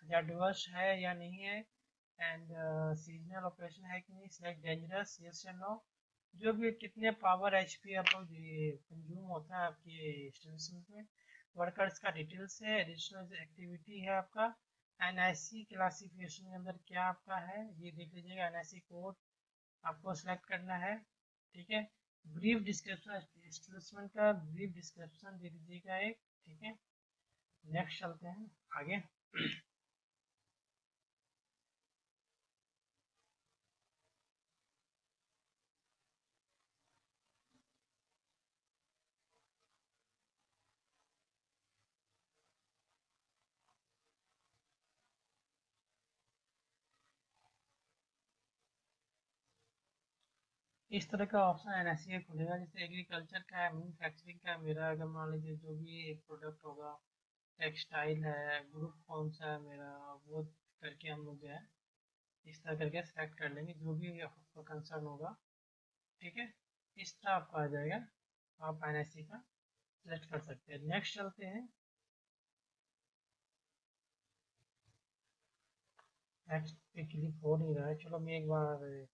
या डिवर्स है या नहीं है, एंड सीजनल ऑपरेशन है कि नहीं, सिलेक्ट डेंजरस यस या नो, जो भी कितने पावर एचपी आप लोग कंज्यूम होता है आपके इंस्टॉलेशन में, वर्कर्स का डिटेल्स है, एडिशनल एक्टिविटी है आपका, एनआईसी क्लासिफिकेशन के अंदर क्या आपका है ये देख लीजिएगा, एनआईसी कोड आपको सेलेक्ट करना है, ठीक है। ब्रीफ डिस्क्रिप्शन, इंस्टॉलेशन का ब्रीफ डिस्क्रिप्शन दे दीजिएगा एक, ठीक है। नेक्स्ट चलते हैं आगे। इस तरह का ऑप्शन एनएससी खुलेगा, जैसे एग्रीकल्चर का है, मैन्युफैक्चरिंग का है, मेरा अगर मान लीजिए जो भी प्रोडक्ट होगा, टेक्सटाइल है, ग्रुप कौन सा है मेरा, वो करके हम लोग जो है इस तरह करके सेलेक्ट कर लेंगे जो भी आपका कंसर्न होगा, ठीक है। इस तरह आपको आ जाएगा, आप एनएससी का सेलेक्ट कर सकते हैं। नेक्स्ट चलते हैं। नेक्स्ट पे क्लिक हो नहीं रहा है, चलो मैं एक बार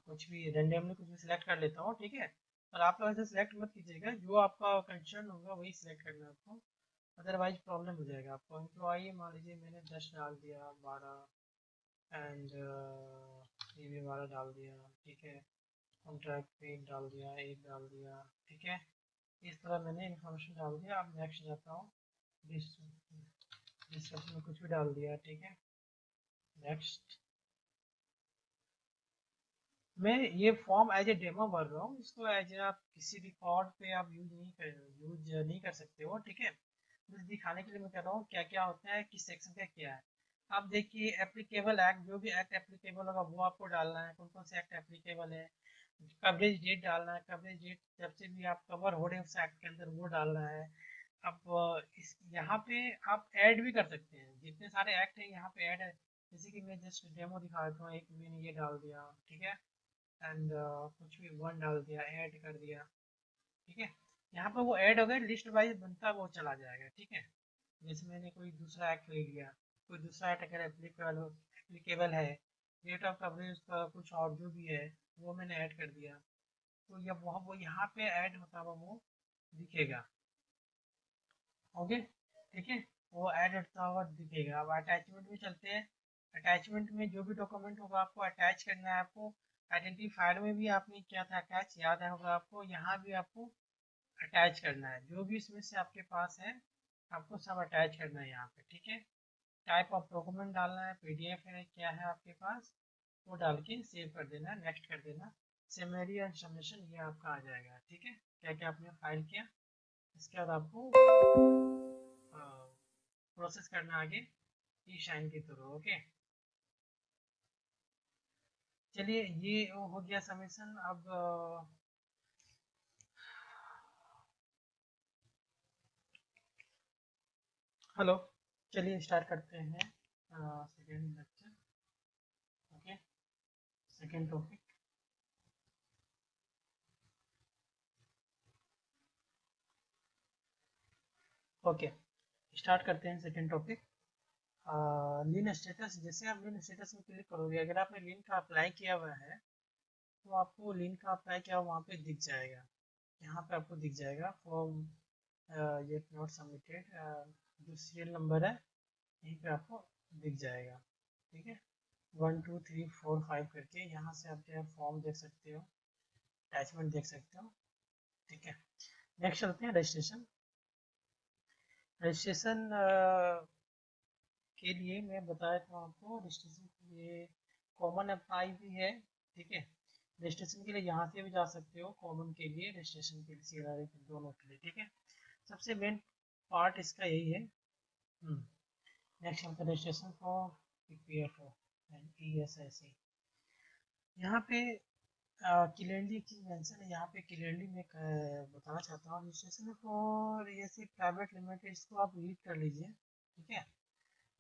कुछ भी रेंडमली कुछ भी सिलेक्ट कर लेता हूँ, ठीक है। और आप लोग ऐसे सिलेक्ट मत कीजिएगा, जो आपका कंसर्न होगा वही सिलेक्ट करना है आपको, अदरवाइज प्रॉब्लम हो जाएगा आपको। एम्प्लॉई मान लीजिए मैंने 10 डाल दिया, 12, एंड ये भी 12 डाल दिया, ठीक है। कॉन्ट्रैक्ट पे 1 डाल दिया, 1 डाल दिया, ठीक है। इस तरह मैंने इन्फॉर्मेशन डाल दिया। अब नेक्स्ट जाता हूँ, डिस्क्रिप्शन में कुछ भी डाल दिया, ठीक है। नेक्स्ट, मैं ये फॉर्म एज ए डेमो भर रहा हूँ, इसको एज आप किसी रिकॉर्ड पे आप यूज नहीं कर सकते हो, ठीक है। बस दिखाने के लिए मैं कह रहा हूँ क्या क्या होता है, किस सेक्शन का क्या है। आप देखिए एप्लीकेबल एक्ट, जो भी एक्ट एप्लीकेबल होगा वो आपको डालना है, कौन कौन से एक्ट एप्लीकेबल है, कवरेज डेट डालना है, कवरेज डेट जब से भी आप कवर हो रहे हैं उस एक्ट के अंदर वो डालना है। अब इस यहाँ पे आप ऐड भी कर सकते हैं, जितने सारे एक्ट हैं यहाँ पे ऐड है। जैसे कि मैं जस्ट डेमो दिखा देता हूँ, एक मैंने ये डाल दिया, ठीक है, एंड कुछ भी 1 डाल दिया, ऐड कर दिया, ठीक है। यहाँ पर वो ऐड हो गया, लिस्ट वाइज बनता वो चला जाएगा, ठीक है। जैसे मैंने कोई दूसरा एक्ट ले लिया, कोई दूसरा एक्ट अगर एप्लीकेबल है, रेट ऑफ कवरेज का कुछ और जो भी है वो मैंने ऐड कर दिया, तो ये वो यहाँ पे ऐड होता हुआ वो दिखेगा, ओके, ठीक है। वो ऐड होता हुआ दिखेगा। अब अटैचमेंट में चलते हैं। अटैचमेंट में जो भी डॉक्यूमेंट होगा आपको अटैच करना है, आपको आइडेंटिफायर में भी आपने किया था अटैच, याद है होगा आपको, यहाँ भी आपको अटैच करना है, जो भी इसमें से आपके पास है आपको सब अटैच करना है यहाँ पे, ठीक है। टाइप ऑफ डॉक्यूमेंट डालना है, पीडीएफ है क्या है आपके पास, वो डाल के सेव कर देना, नेक्स्ट कर देना। समरी एंड सबमिशन ये आपका आ जाएगा, ठीक है, क्या क्या आपने फाइल किया। इसके बाद आपको प्रोसेस करना आगे ई शाइन के थ्रू, ओके। चलिए ये हो गया सबमिशन। अब हेलो, चलिए स्टार्ट करते हैं second lecture, okay, second topic, okay. Start करते हैं सेकेंड टॉपिक, लीन स्टेटस। जैसे आप लीन स्टेटस में क्लिक करोगे, अगर आपने लीन का अप्लाई किया हुआ है तो आपको लीन का अप्लाई किया हुआ वहाँ पे दिख जाएगा, यहाँ पे आपको दिख जाएगा फॉर्म ये नॉट सबमिटेड, जो सीरियल नंबर है यहीं पे आपको दिख जाएगा, ठीक है। 1 2 3 4 5 करके यहाँ से आप जो है फॉर्म देख सकते हो, अटैचमेंट देख सकते हो। ठीक है, नेक्स्ट चलते हैं रजिस्ट्रेशन। रजिस्ट्रेशन के लिए मैं बता देता हूँ आपको, रजिस्ट्रेशन के लिए कॉमन अप्लाई भी है। ठीक है, रजिस्ट्रेशन के लिए यहाँ से भी जा सकते हो, कॉमन के लिए, रजिस्ट्रेशन के लिए, सीआरआई के दोनों के लिए। ठीक है, सबसे मेन पार्ट इसका यही है। नेक्स्ट चलते हैं registration for PPFO and ESIC. यहाँ पे क्लियरली एक चीज़ मेंशन है, यहाँ पे क्लियरली मैं बताना चाहता हूँ, registration for ESI private limited, इसको आप रीड कर लीजिए। ठीक है,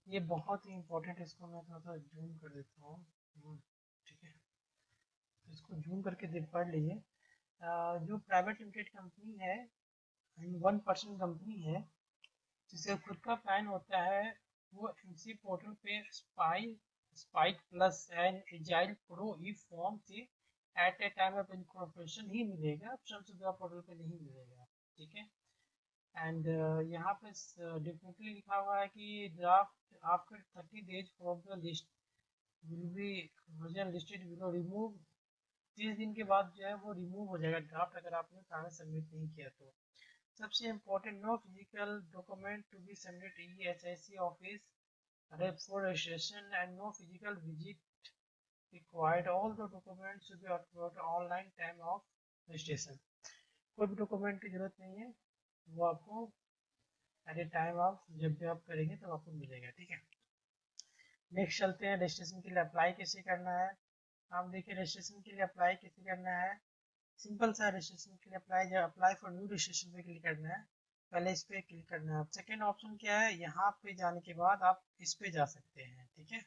ये बहुत ही इंपॉर्टेंट है, इसको मैं थोड़ा सा जूम कर देता हूँ। ठीक है, तो इसको जूम करके पढ़ लीजिए। जो प्राइवेट लिमिटेड कंपनी है, 1% कंपनी है, जिसका खुद का पैन होता है, वो एमसी पोर्टल पे spice plus and agile pro e-form से at a time of incorporation ही मिलेगा, शमसुद्दीन पोर्टल पे नहीं मिलेगा। ठीक है, एंड यहाँ पे डिफिनेटली लिखा हुआ है कि draft after 30 days from the list will be version listed will remove. 30 दिन के बाद जो है वो रिमूव हो जाएगा ड्राफ्ट, अगर आपने कागज सबमिट नहीं किया तो। सबसे important, no physical document to be submit ESIC office for registration and no physical visit required. All the documents should be uploaded online time of registration. कोई भी डॉक्यूमेंट की जरूरत नहीं है, वो आपको एट ए टाइम ऑफ जब भी आप करेंगे तो आपको मिलेगा। ठीक है, नेक्स्ट चलते हैं रजिस्ट्रेशन के लिए अप्लाई कैसे करना है। आप देखिए रजिस्ट्रेशन के लिए अप्लाई कैसे करना है, सिंपल सा रजिस्ट्रेशन के लिए अप्लाई, जब अप्लाई फॉर न्यू रजिस्ट्रेशन पे क्लिक करना है, पहले इस पे क्लिक करना है। सेकेंड ऑप्शन क्या है, यहाँ पे जाने के बाद आप इस पे जा सकते हैं। ठीक है,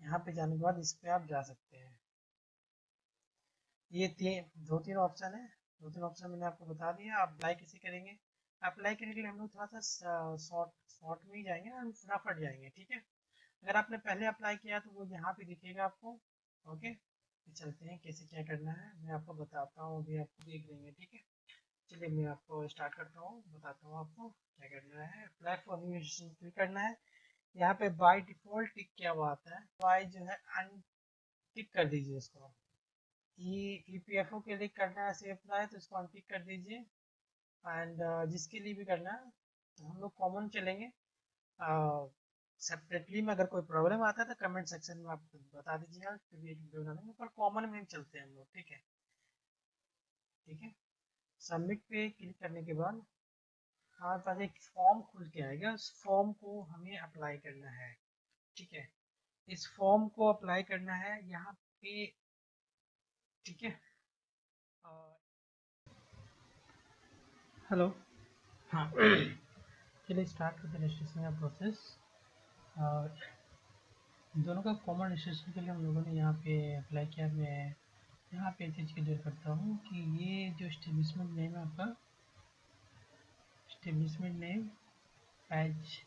यहाँ पे जाने के बाद इस पे आप जा सकते हैं। ये दो तीन ऑप्शन है, दो तीन ऑप्शन मैंने आपको बता दिया। आप अप्लाई कैसे करेंगे, अप्लाई करने के लिए हम लोग थोड़ा सा शॉर्ट में ही जाएंगे, हम फटाफट जाएंगे। ठीक है, अगर आपने पहले अप्लाई किया तो वो यहाँ पे दिखेगा आपको। ओके, तो चलते हैं कैसे क्या करना है, मैं आपको बताता हूँ, अभी आपको देख लेंगे। ठीक है, चलिए मैं आपको स्टार्ट करता हूँ, बताता हूँ आपको क्या करना है। Apply for new registration click करना है। यहाँ पे बाय डिफॉल्ट टिक क्या हुआ आता है, बाय जो है अनटिक कर दीजिए इसको। ईपीएफओ के लिए करना है सेव अप्लाई, तो इसको अनटिक कर दीजिए। एंड जिसके लिए भी करना है, तो हम लोग कॉमन चलेंगे। सेपरेटली में अगर कोई प्रॉब्लम आता है तो कमेंट सेक्शन में आप बता दीजिएगा, फिर एक वीडियो बना देंगे, पर कॉमन में चलते हैं हम लोग। ठीक है, ठीक है, सबमिट पे क्लिक करने के बाद हमारे पास एक फॉर्म खुल के आएगा, उस फॉर्म को हमें अप्लाई करना है। ठीक है, इस फॉर्म को अप्लाई करना है यहाँ पे। ठीक है, हेलो, हाँ चलिए स्टार्ट करते हैं रजिस्ट्रेशन का प्रोसेस। दोनों का कॉमन रजिस्ट्रेशन के लिए हम लोगों ने यहाँ पे अप्लाई किया। मैं यहाँ पे एक चीज़ क्लियर करता हूँ कि ये जो एस्टेब्लिशमेंट नेम है आपका, establishment name as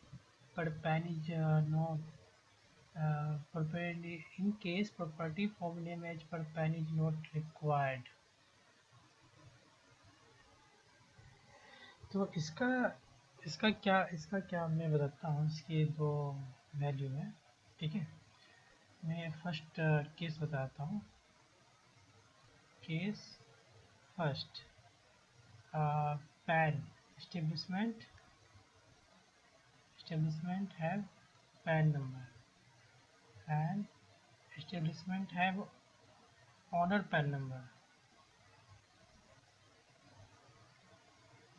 per PAN is not property in case property form name as per PAN is not required। तो इसका क्या मैं बताता हूँ, इसकी दो वैल्यू है। ठीक है, मैं फर्स्ट केस बताता हूँ। Case first, PAN establishment have PAN number and establishment have owner PAN number,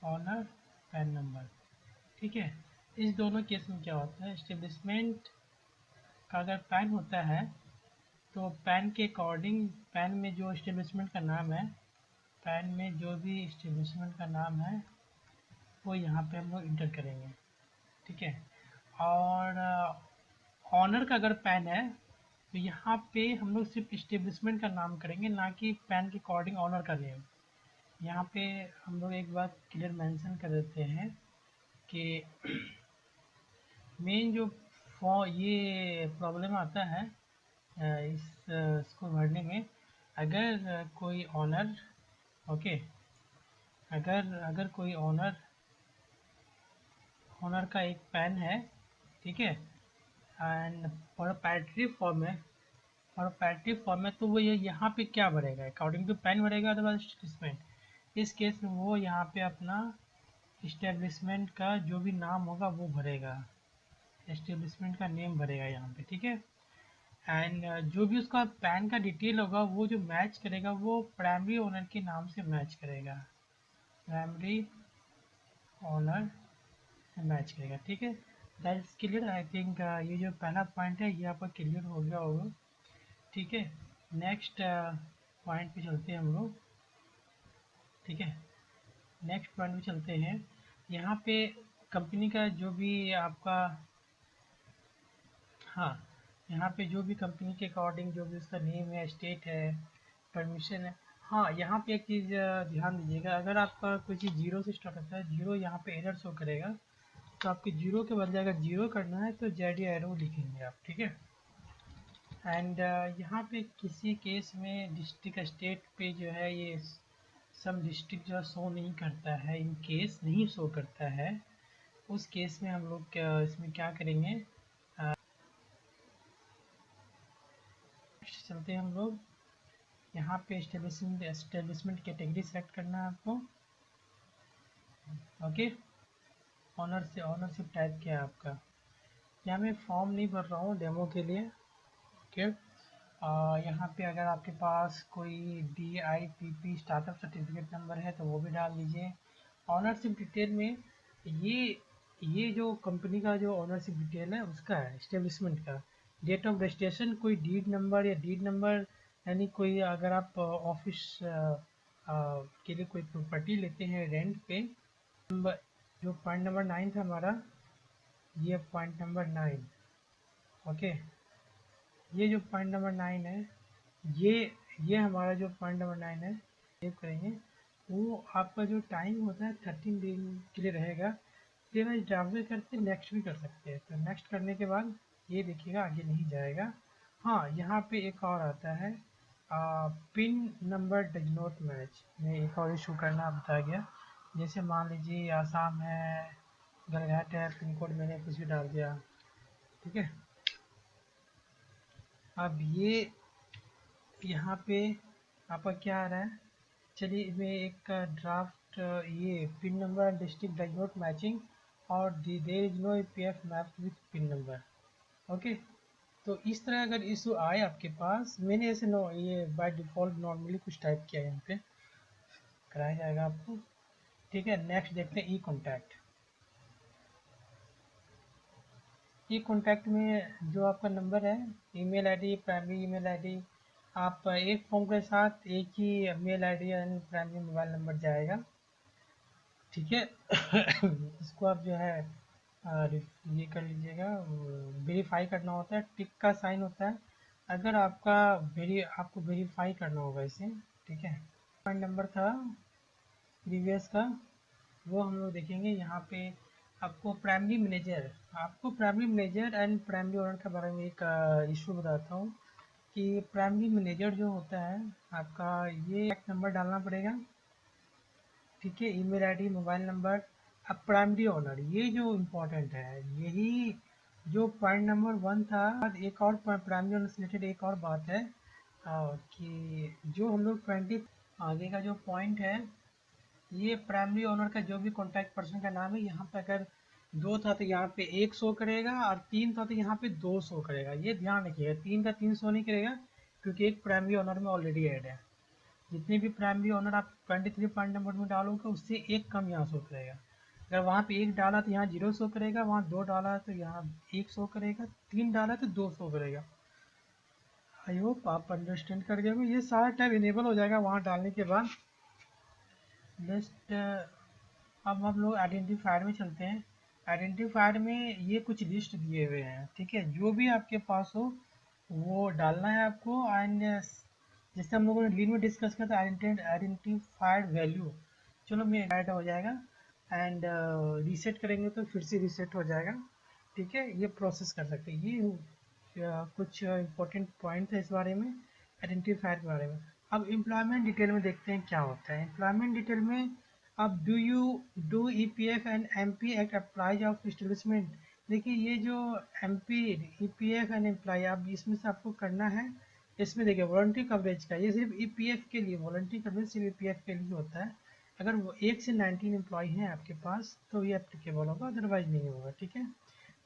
owner PAN number. ठीक है, इस दोनों केस में क्या होता है, एस्टेब्लिशमेंट का अगर पैन होता है तो पैन के अकॉर्डिंग, पैन में जो एस्टेब्लिशमेंट का नाम है, पैन में जो भी एस्टेब्लिशमेंट का नाम है वो यहाँ पे हम लोग इंटर करेंगे। ठीक है, और ऑनर का अगर पैन है तो यहाँ पे हम लोग सिर्फ एस्टेब्लिशमेंट का नाम करेंगे, ना कि पैन के अकॉर्डिंग ऑनर का नेम। यहाँ पे हम लोग एक बात क्लियर मेंशन कर देते हैं कि मेन जो ये प्रॉब्लम आता है इसको भरने में, अगर कोई ऑनर, ओके, अगर कोई ऑनर का एक पैन है, ठीक है, एंड प्रोप्राइटरी फॉर्म है, प्रोप्राइटरी फॉर्म है तो वो ये यहाँ पे क्या भरेगा, अकॉर्डिंग टू पैन भरेगा, अदरवाइज स्टेटमेंट। इस केस में वो यहाँ पे अपना इस्टेब्लिशमेंट का जो भी नाम होगा वो भरेगा, एस्टेब्लिशमेंट का नेम भरेगा यहाँ पे, ठीक है। एंड जो भी उसका पैन का डिटेल होगा वो जो मैच करेगा वो प्राइमरी ओनर के नाम से मैच करेगा, प्राइमरी ओनर से मैच करेगा, ठीक है। That is clear. I think ये जो पहला पॉइंट है ये आपका क्लियर हो गया होगा, ठीक है। नेक्स्ट पॉइंट पे चलते हैं हम लोग, ठीक है। नेक्स्ट पॉइंट पे चलते हैं। यहाँ पे कंपनी का जो भी आपका, हाँ, यहाँ पे जो भी कंपनी के अकॉर्डिंग जो भी उसका नेम है, स्टेट है, परमिशन है। हाँ, यहाँ पे एक चीज़ ध्यान दीजिएगा, अगर आपका कोई चीज़ जीरो से स्टार्ट होता है, जीरो यहाँ पे एरर शो करेगा, तो आपके जीरो के बदले अगर जीरो करना है तो जेड एरो लिखेंगे आप, ठीक है। एंड यहाँ पे किसी केस में डिस्ट्रिक्ट स्टेट पे जो है ये सब डिस्ट्रिक्ट जो शो नहीं करता है, इन केस नहीं शो करता है, उस केस में हम लोग क्या इसमें क्या करेंगे, चलते हैं हम लोग। यहाँ पे एस्टेब्लिशमेंट कैटेगरी सेलेक्ट करना है आपको, ओके। ऑनर से ऑनरशिप टाइप क्या है आपका। यहाँ मैं फॉर्म नहीं भर रहा हूँ डेमो के लिए, ओके। यहाँ पे अगर आपके पास कोई DIPP स्टार्टअप सर्टिफिकेट नंबर है तो वो भी डाल दीजिए। ऑनरशिप डिटेल में ये जो कंपनी का जो ऑनरशिप डिटेल है उसका है, इस्टेब्लिशमेंट का। डेट ऑफ रजिस्ट्रेशन कोई डीड नंबर या डीड नंबर, यानी कोई अगर आप ऑफिस के लिए कोई प्रॉपर्टी लेते हैं रेंट पे, नंबर जो पॉइंट नंबर 9 था हमारा, ये पॉइंट नंबर 9, ओके। ये जो पॉइंट नंबर 9 है, ये ये हमारा जो पॉइंट नंबर 9 है, सेव करेंगे। वो आपका जो टाइम होता है 13 दिन के लिए रहेगा। ये मैं ट्रांसफर करके नेक्स्ट भी कर सकते हैं, तो नेक्स्ट करने के बाद ये देखिएगा आगे नहीं जाएगा। हाँ, यहाँ पे एक और आता है, pin number does not match में एक और इशू करना बताया गया। जैसे मान लीजिए आसाम है, गलघाट है, पिन कोड मैंने कुछ भी डाल दिया, ठीक है। अब ये यहाँ पे आपका क्या आ रहा है, चलिए मैं एक ड्राफ्ट, ये pin number district does not matching और there is no PF map with pin number, okay. तो इस तरह अगर इशू आए आपके पास, मैंने ऐसे नो ये बाय डिफ़ॉल्ट नॉर्मली कुछ टाइप किया है, यहाँ पे कराया जाएगा आपको, ठीक है। नेक्स्ट देखते हैं ई कॉन्टैक्ट। ई कॉन्टैक्ट में जो आपका नंबर है, email ID, primary email ID, आप एक फॉर्म के साथ एक ही mail ID and primary mobile number जाएगा, ठीक है। इसको आप जो है ये कर लीजिएगा, वेरीफाई करना होता है, टिक का साइन होता है अगर आपको वेरीफाई करना होगा इसे, ठीक है। पॉइंट नंबर था प्रीवियस का, वो हम लोग देखेंगे यहाँ पे। आपको primary manager and primary owner के बारे में एक इशू बताता हूँ कि प्राइमरी मैनेजर जो होता है आपका, ये एक नंबर डालना पड़ेगा, ठीक है, ईमेल आईडी, मोबाइल नंबर। अब प्राइमरी ओनर ये जो इम्पोर्टेंट है, यही जो पॉइंट नंबर 1 था। एक और प्राइमरी ओनर से रिलेटेड एक और बात है, कि जो हम लोग 20 आगे का जो पॉइंट है, ये प्राइमरी ओनर का जो भी कॉन्टैक्ट पर्सन का नाम है, यहाँ पे अगर 2 था तो यहाँ पे 1 शो करेगा, और 3 था तो यहाँ पे 2 शो करेगा। ये ध्यान रखिएगा, 3 का 3 शो नहीं करेगा, क्योंकि एक प्राइमरी ओनर में ऑलरेडी ऐड है। जितने भी प्राइमरी ओनर आप 23 पॉइंट नंबर में डालोगे उससे एक कम यहाँ शो करेगा। अगर वहाँ पे 1 डाला तो यहाँ 0 शो करेगा, वहाँ 2 डाला तो यहाँ 1 शो करेगा, 3 डाला तो 2 शो करेगा। आई होप आप अंडरस्टैंड कर गए होंगे। ये सारा टैब इनेबल हो जाएगा वहाँ डालने के बाद। नेक्स्ट अब हम लोग आइडेंटिफायर में चलते हैं। आइडेंटिफायर में ये कुछ लिस्ट दिए हुए हैं, ठीक है, जो भी आपके पास हो वो डालना है आपको। एंड जैसे हम लोगों ने लीड में डिस्कस किया था, आइडेंटिफाइड वैल्यू, चलो मैं ऐड हो जाएगा। एंड रीसेट करेंगे तो फिर से रीसेट हो जाएगा, ठीक है। ये प्रोसेस कर सकते हैं। ये कुछ इंपॉर्टेंट पॉइंट है इस बारे में, आइडेंटिफायर के बारे में। अब एम्प्लॉयमेंट डिटेल में देखते हैं क्या होता है। एम्प्लॉयमेंट डिटेल में अब do EPF and MP act applies of establishment, देखिए ये जो एमपी ईपीएफ एंड एम्प्लॉय, आप इसमें से आपको करना है। इसमें देखिए वॉलंटरी कवरेज का, ये सिर्फ ईपीएफ के लिए, वॉलंटरी कवरेज सिर्फ ईपीएफ के लिए होता है। अगर वो 1 से 19 एम्प्लॉय हैं आपके पास तो ये एप्लीकेबल होगा, अदरवाइज नहीं होगा। ठीक है,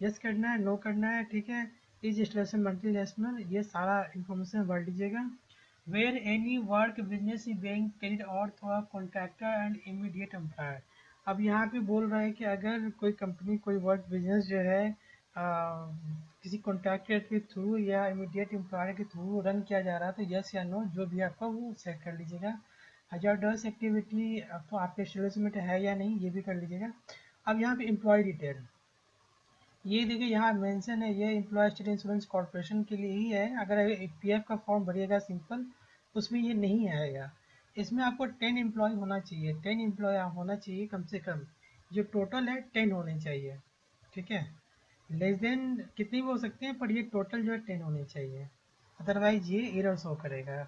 यस करना है, नो करना है। ठीक है, इज इंस्टॉलेशन मंथली नेशनल, ये सारा इन्फॉर्मेशन भर लीजिएगा। Where any work business is being carried out through a contractor and immediate employer। अब यहाँ पे बोल रहा है कि अगर कोई कंपनी कोई वर्क बिजनेस जो है किसी कॉन्ट्रैक्टर के थ्रू या इमीडिएट एम्प्लॉयर के थ्रू रन किया जा रहा है तो यस या नो जो भी आपका वो सेट कर लीजिएगा। हजारडस एक्टिविटी तो आपके एस्टेब्लिशमेंट है या नहीं ये भी कर लीजिएगा। अब यहाँ पे एम्प्लॉय डिटेल, ये देखिए यहाँ मेंशन है, ये एम्प्लॉय स्टेट इंश्योरेंस कॉर्पोरेशन के लिए ही है। अगर पीएफ का फॉर्म भरिएगा सिंपल, उसमें ये नहीं आएगा। इसमें आपको 10 एम्प्लॉय होना चाहिए, 10 एम्प्लॉय होना चाहिए कम से कम। जो टोटल है 10 होने चाहिए। ठीक है, लेस देन कितने भी हो सकते हैं पर ये टोटल जो है 10 होने चाहिए, अदरवाइज ये एरर शो करेगा।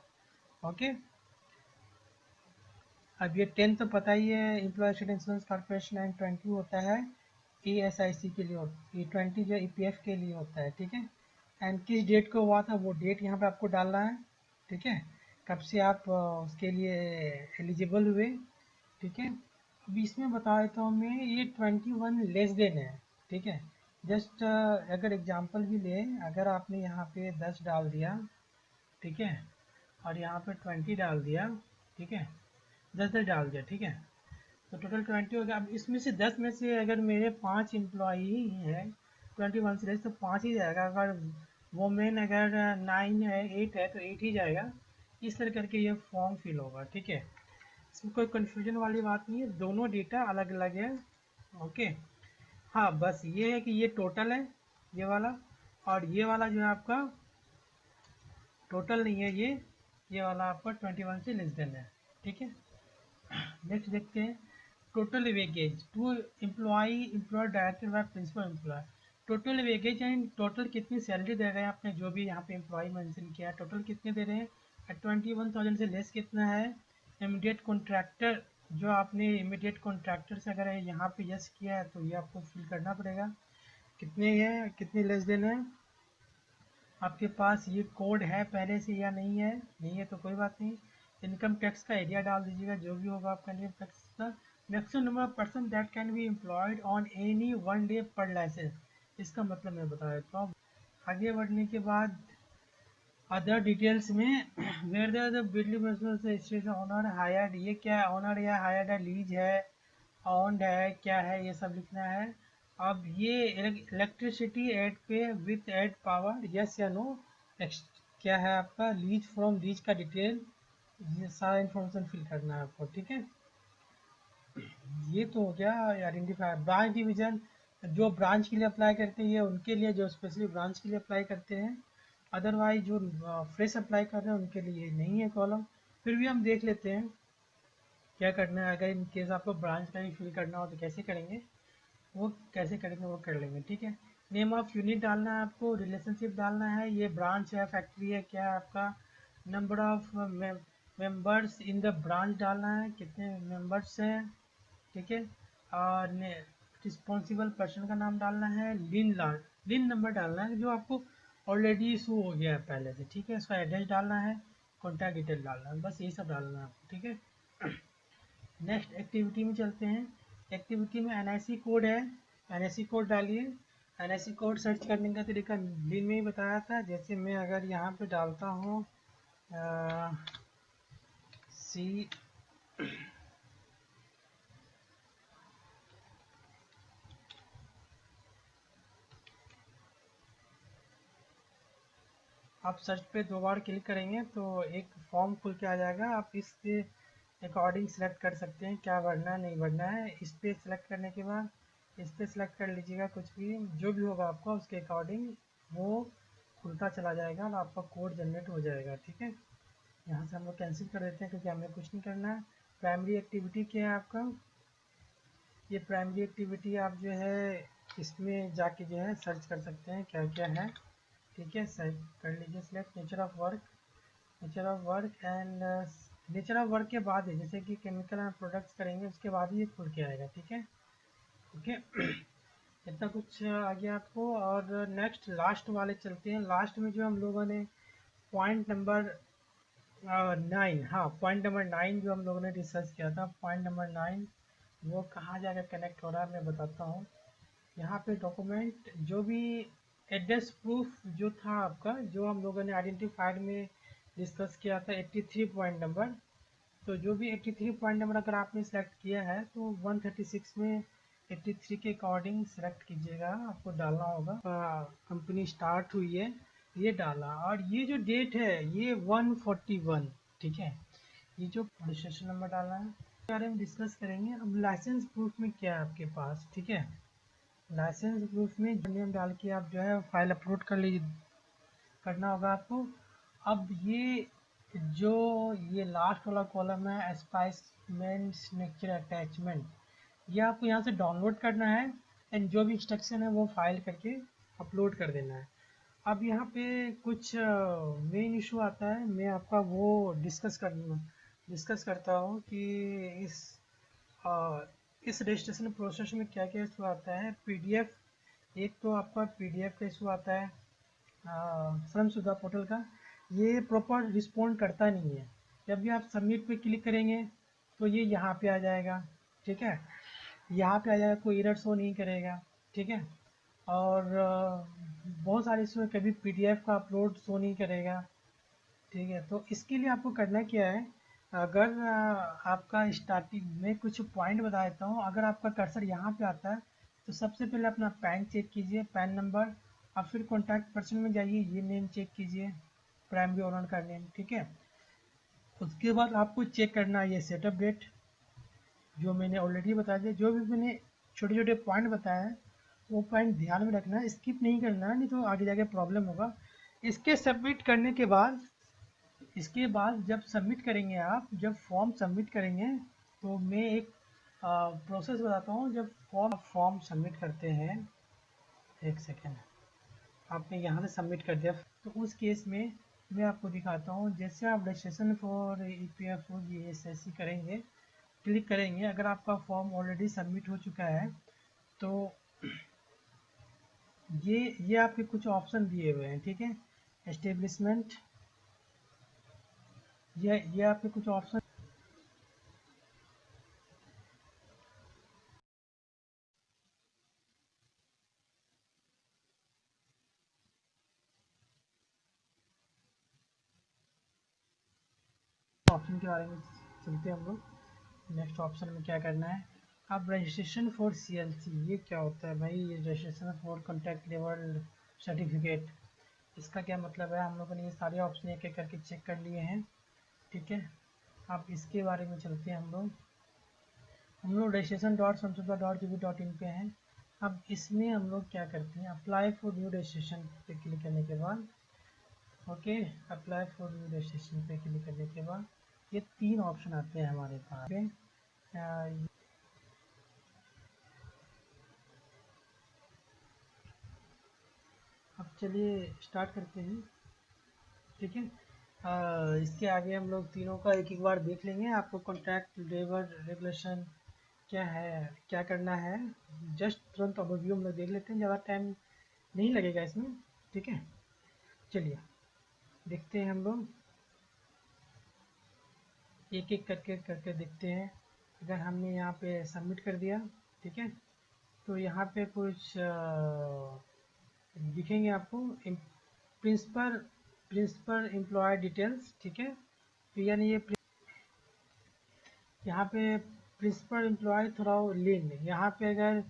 ओके, अब ये 10 तो पता ही है, employ state insurance corporation and 20 होता है ESIC के लिए, ये 20 जो EPF के लिए होता है। ठीक है, एंड किस डेट को हुआ था वो डेट यहाँ पे आपको डालना है। ठीक है, कब से आप उसके लिए एलिजिबल हुए। ठीक है, अब इसमें बता देता हूँ मैं, ये 21 लेस देन है। ठीक है, जस्ट अगर एग्जांपल भी ले, अगर आपने यहाँ पे 10 डाल दिया, ठीक है, और यहाँ पे 20 डाल दिया, ठीक है, 10 डाल दिया, ठीक है, तो टोटल 20 हो गया। अब इसमें से 10 में से अगर मेरे 5 एम्प्लॉई हैं, 21 से लेस तो 5 ही जाएगा। अगर वोमेन अगर 9 है 8 है तो 8 ही जाएगा। इस तरह करके ये फॉर्म फिल होगा। ठीक है, इसमें कोई कन्फ्यूजन वाली बात नहीं है, दोनों डेटा अलग अलग है। ओके, हाँ बस ये है कि ये टोटल है ये वाला, और ये वाला जो है आपका टोटल नहीं है, ये वाला आपका 21 से लेस देन है। ठीक है, नेक्स्ट देखते हैं total wages to employ employ director व principal employ. Total wages and total कितनी सैलरी दे रहे हैं आपने, जो भी यहाँ पे एम्प्लॉय मेंशन किया है टोटल कितने दे रहे हैं। 21,000 से लेस कितना है। इमीडिएट कॉन्ट्रैक्टर, जो आपने इमीडिएट कॉन्ट्रैक्टर से अगर यहाँ पे यस किया है तो ये आपको फिल करना पड़ेगा, कितने है कितने लेस देन है। आपके पास ये कोड है पहले से या नहीं है, नहीं है तो कोई बात नहीं। इनकम टैक्स का एरिया डाल दीजिएगा जो भी होगा आपका इनकम टैक्स का। Maximum number of person that can be employed on any one day पर लाइसेंस, इसका मतलब मैं बता देता हूँ। आगे बढ़ने के बाद अदर डिटेल्स में वेयर द बिजली स्टेशन ऑनर हायर्ड, ये क्या है, ऑनर या हायर्ड है, लीज है, ऑन्ड है, क्या है, ये सब लिखना है। अब ये इलेक्ट्रिसिटी एड पे विथ एड पावर, यस या नो। क्या है आपका लीज फ्रॉम लीज का डिटेल, ये सारा इन्फॉर्मेशन फिल करना है आपको। ठीक है, ये तो हो गया आइडेंटिफायर। ब्रांच डिवीजन, जो ब्रांच के लिए अप्लाई करते हैं ये उनके लिए, जो स्पेशली ब्रांच के लिए अप्लाई करते हैं। अदरवाइज जो फ्रेश अप्लाई कर रहे हैं उनके लिए नहीं है कॉलम। फिर भी हम देख लेते हैं क्या करना है, अगर इन केस आपको ब्रांच का ही फिल करना हो तो कैसे करेंगे, वो कैसे करेंगे वो कर लेंगे। ठीक है, नेम ऑफ यूनिट डालना है आपको, रिलेशनशिप डालना है, ये ब्रांच है फैक्ट्री है क्या है आपका, number of members in the branch डालना है, कितने मेंबर्स हैं। ठीक है, और रिस्पॉन्सिबल पर्सन का नाम डालना है, लिन नंबर डालना है जो आपको ऑलरेडी शो हो गया है पहले से। ठीक है, उसका एड्रेस डालना है, कॉन्टैक्ट डिटेल डालना है, बस यही सब डालना है आपको। ठीक है, नेक्स्ट एक्टिविटी में चलते हैं। एक्टिविटी में एनआईसी कोड है, एनआईसी कोड डालिए। एनआईसी कोड सर्च करने का तरीका दिन में ही बताया था। जैसे मैं अगर यहाँ पे डालता हूँ सी, आप सर्च पे 2 बार क्लिक करेंगे तो एक फॉर्म खुल के आ जाएगा। आप इसके अकॉर्डिंग सेलेक्ट कर सकते हैं क्या भरना है नहीं भरना है। इस पर सेलेक्ट करने के बाद इस पर सेलेक्ट कर लीजिएगा, कुछ भी जो भी होगा आपका उसके अकॉर्डिंग वो खुलता चला जाएगा और आपका कोड जनरेट हो जाएगा। ठीक है, यहाँ से हम लोग कैंसिल कर देते हैं क्योंकि हमें कुछ नहीं करना है। प्राइमरी एक्टिविटी क्या है आपका, ये प्राइमरी एक्टिविटी आप जो है इसमें जाके जो है सर्च कर सकते हैं क्या क्या है। ठीक है, सर्च कर लीजिए, select nature of work, nature of work and nature of work के बाद है जैसे कि केमिकल एंड प्रोडक्ट्स करेंगे उसके बाद ही ये खुल के आएगा। ठीक है, ओके। इतना कुछ आ गया आपको। और नेक्स्ट लास्ट वाले चलते हैं। लास्ट में जो हम लोगों ने पॉइंट नंबर 9, हाँ पॉइंट नंबर 9 जो हम लोगों ने डिस्कस किया था, पॉइंट नंबर 9 वो कहाँ जाकर कनेक्ट हो रहा है मैं बताता हूँ। यहाँ पे डॉक्यूमेंट जो भी एड्रेस प्रूफ जो था आपका, जो हम लोगों ने आइडेंटिफाइड में डिस्कस किया था 83 पॉइंट नंबर, तो जो भी 83 पॉइंट नंबर अगर आपने सेलेक्ट किया है तो 136 में 83 के अकॉर्डिंग सेलेक्ट कीजिएगा, आपको डालना होगा। कंपनी स्टार्ट हुई है ये डाला, और ये जो डेट है ये 141, ठीक है। ये जो रजिस्ट्रेशन नंबर डाला है इसके बारे में डिस्कस करेंगे। अब लाइसेंस प्रूफ में क्या है आपके पास, ठीक है। लाइसेंस प्रूफ में नेम डाल के आप जो है फाइल अपलोड कर लीजिए, करना होगा आपको। अब जो ये लास्ट वाला कॉलम है स्पाइसमेंट सिग्नेचर अटैचमेंट, ये आपको यहाँ से डाउनलोड करना है एंड जो भी इंस्ट्रक्शन है वो फाइल करके अपलोड कर देना है। अब यहाँ पे कुछ मेन इशू आता है, मैं आपका वो डिस्कस करता हूँ कि इस इस रजिस्ट्रेशन प्रोसेस में क्या क्या इशू आता है। पीडीएफ, एक तो आपका पीडीएफ का इशू आता है श्रम सुविधा पोर्टल का, ये प्रॉपर रिस्पॉन्ड करता नहीं है। जब भी आप सबमिट पे क्लिक करेंगे तो ये यहाँ पे आ जाएगा, ठीक है, यहाँ पे आ जाएगा, कोई एरर शो नहीं करेगा, ठीक है। और बहुत सारे इसमें कभी पीडीएफ का अपलोड शो नहीं करेगा, ठीक है। तो इसके लिए आपको करना क्या है, अगर आपका स्टार्टिंग में कुछ पॉइंट बता देता हूँ, अगर आपका कर्सर यहाँ पे आता है तो सबसे पहले अपना पैन चेक कीजिए, पैन नंबर, और फिर कॉन्टैक्ट पर्सन में जाइए, ये नेम चेक कीजिए, प्राइमरी ओनर का नेम, ठीक है। उसके बाद आपको चेक करना है ये सेटअप डेट, जो मैंने ऑलरेडी बता दिया। जो भी मैंने छोटे छोटे पॉइंट बताया है वो पॉइंट ध्यान में रखना है, स्किप नहीं करना है, नहीं तो आगे जाके प्रॉब्लम होगा। इसके सबमिट करने के बाद, इसके बाद जब सबमिट करेंगे आप, जब फॉर्म सबमिट करेंगे तो मैं एक प्रोसेस बताता हूँ। जब फॉर्म सबमिट करते हैं, एक सेकेंड, आपने यहाँ से सबमिट कर दिया तो उस केस में मैं आपको दिखाता हूँ। जैसे आप रजिस्ट्रेशन फॉर EPF GSSC करेंगे, क्लिक करेंगे, अगर आपका फॉर्म ऑलरेडी सबमिट हो चुका है तो ये आपके कुछ ऑप्शन दिए हुए हैं, ठीक है। एस्टेब्लिशमेंट, ये आपके कुछ ऑप्शन, ऑप्शन के बारे में चलते हैं हम लोग। नेक्स्ट ऑप्शन में क्या करना है, अब रजिस्ट्रेशन फॉर CLC, ये क्या होता है भाई, ये registration for contact level certificate, इसका क्या मतलब है। हम लोगों ने ये सारे ऑप्शन एक एक करके चेक कर लिए हैं, ठीक है। अब इसके बारे में चलते हैं हम लोग रजिस्ट्रेशन डॉट संसदा डॉट जी डॉट इन पे हैं। अब इसमें हम लोग क्या करते हैं, अप्लाई फॉर न्यू रजिस्ट्रेशन पे क्लिक करने के बाद, okay, apply for new registration पे क्लिक करने के बाद ये 3 ऑप्शन आते हैं हमारे पास, okay? अब चलिए स्टार्ट करते हैं, ठीक है। इसके आगे हम लोग तीनों का एक एक बार देख लेंगे। आपको कॉन्ट्रैक्ट लेबर रेगुलेशन क्या है, क्या करना है, जस्ट तुरंत ओवरव्यू हम लोग देख लेते हैं, ज़्यादा टाइम नहीं लगेगा इसमें, ठीक है। चलिए देखते हैं हम लोग, एक एक करके करके देखते हैं। अगर हमने यहाँ पे सबमिट कर दिया, ठीक है, तो यहाँ पे कुछ दिखेंगे आपको, प्रिंसिपल प्रिंसिपल एम्प्लॉय डिटेल्स, ठीक है। तो यानी ये यहाँ पे प्रिंसिपल एम्प्लॉय थोड़ा लिन, यहाँ पे अगर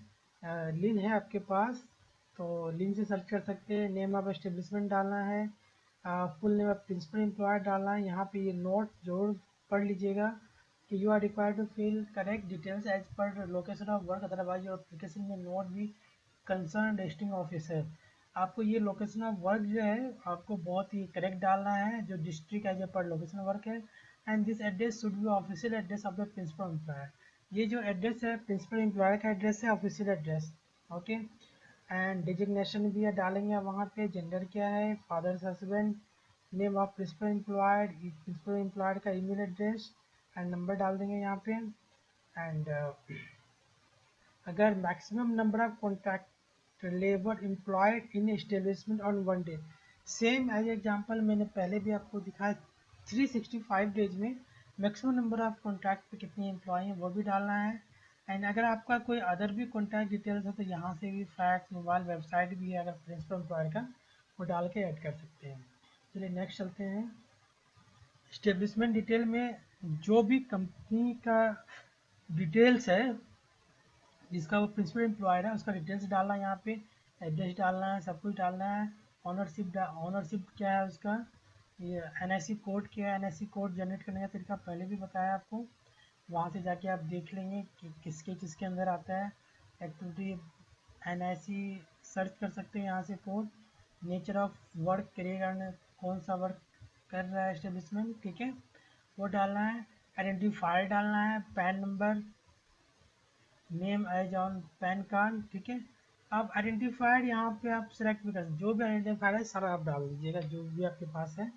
लिन है आपके पास तो लिन से सर्च कर सकते हैं। नेम ऑफ एस्टेब्लिशमेंट डालना है, full name of principal employ डालना है। यहाँ पे ये नोट जरूर पढ़ लीजिएगा कि you are required to fill correct details as per location of work, otherwise your application में नोट भी कंसर्न रजिस्ट्रिंग ऑफिसर। आपको ये लोकेशन ऑफ वर्क जो है आपको बहुत ही करेक्ट डालना है, जो district as a per location work है। And this address should be official address of the principal employer. ये जो एड्रेस है प्रिंसिपल एम्प्लॉयर का एड्रेस है, official address, okay. And designation भी डालेंगे वहाँ पे, जेंडर क्या है, father's husband, name of principal employed, principal employed का ईमेल एड्रेस एंड नंबर डाल देंगे यहाँ पे। एंड अगर maximum number of contact labour employed in establishment on 1 day. Same as example मैंने पहले भी आपको दिखाया, 365 डेज में मैक्सिमम नंबर ऑफ कॉन्ट्रैक्ट पे कितने एम्प्लॉय हैं वो भी डालना है। एंड अगर आपका कोई अदर भी कॉन्टैक्ट डिटेल्स है तो यहाँ से भी फैक्स, मोबाइल, वेबसाइट भी है अगर प्रिंसिपल एम्प्लॉयर का, वो डाल के ऐड कर सकते हैं। चलिए नेक्स्ट चलते हैं। एस्टेब्लिशमेंट डिटेल में जो भी कंपनी का डिटेल्स है जिसका वो प्रिंसिपल एम्प्लॉयर है उसका डिटेल्स डालना है, यहाँ पे एड्रेस डालना है, सब कुछ डालना है। ऑनरशिप क्या है उसका, ये एनआईसी कोड क्या है, एनआईसी कोड जनरेट करने का तरीका पहले भी बताया आपको, वहाँ से जाके आप देख लेंगे कि किसके किसके अंदर आता है। एक्टिविटी एनआईसी सर्च कर सकते हैं यहाँ से कोड। नेचर ऑफ वर्क करिएगा, कौन सा वर्क कर रहा है एस्टेब्लिशमेंट, ठीक है, वो डालना है। आइडेंटिफायर डालना है, PAN number, name as on PAN card, ठीक है। अब आइडेंटिफायर यहाँ पे आप सेलेक्ट भी कर सकते, जो भी आइडेंटिफायर है सारा आप डाल दीजिएगा, जो भी आपके पास है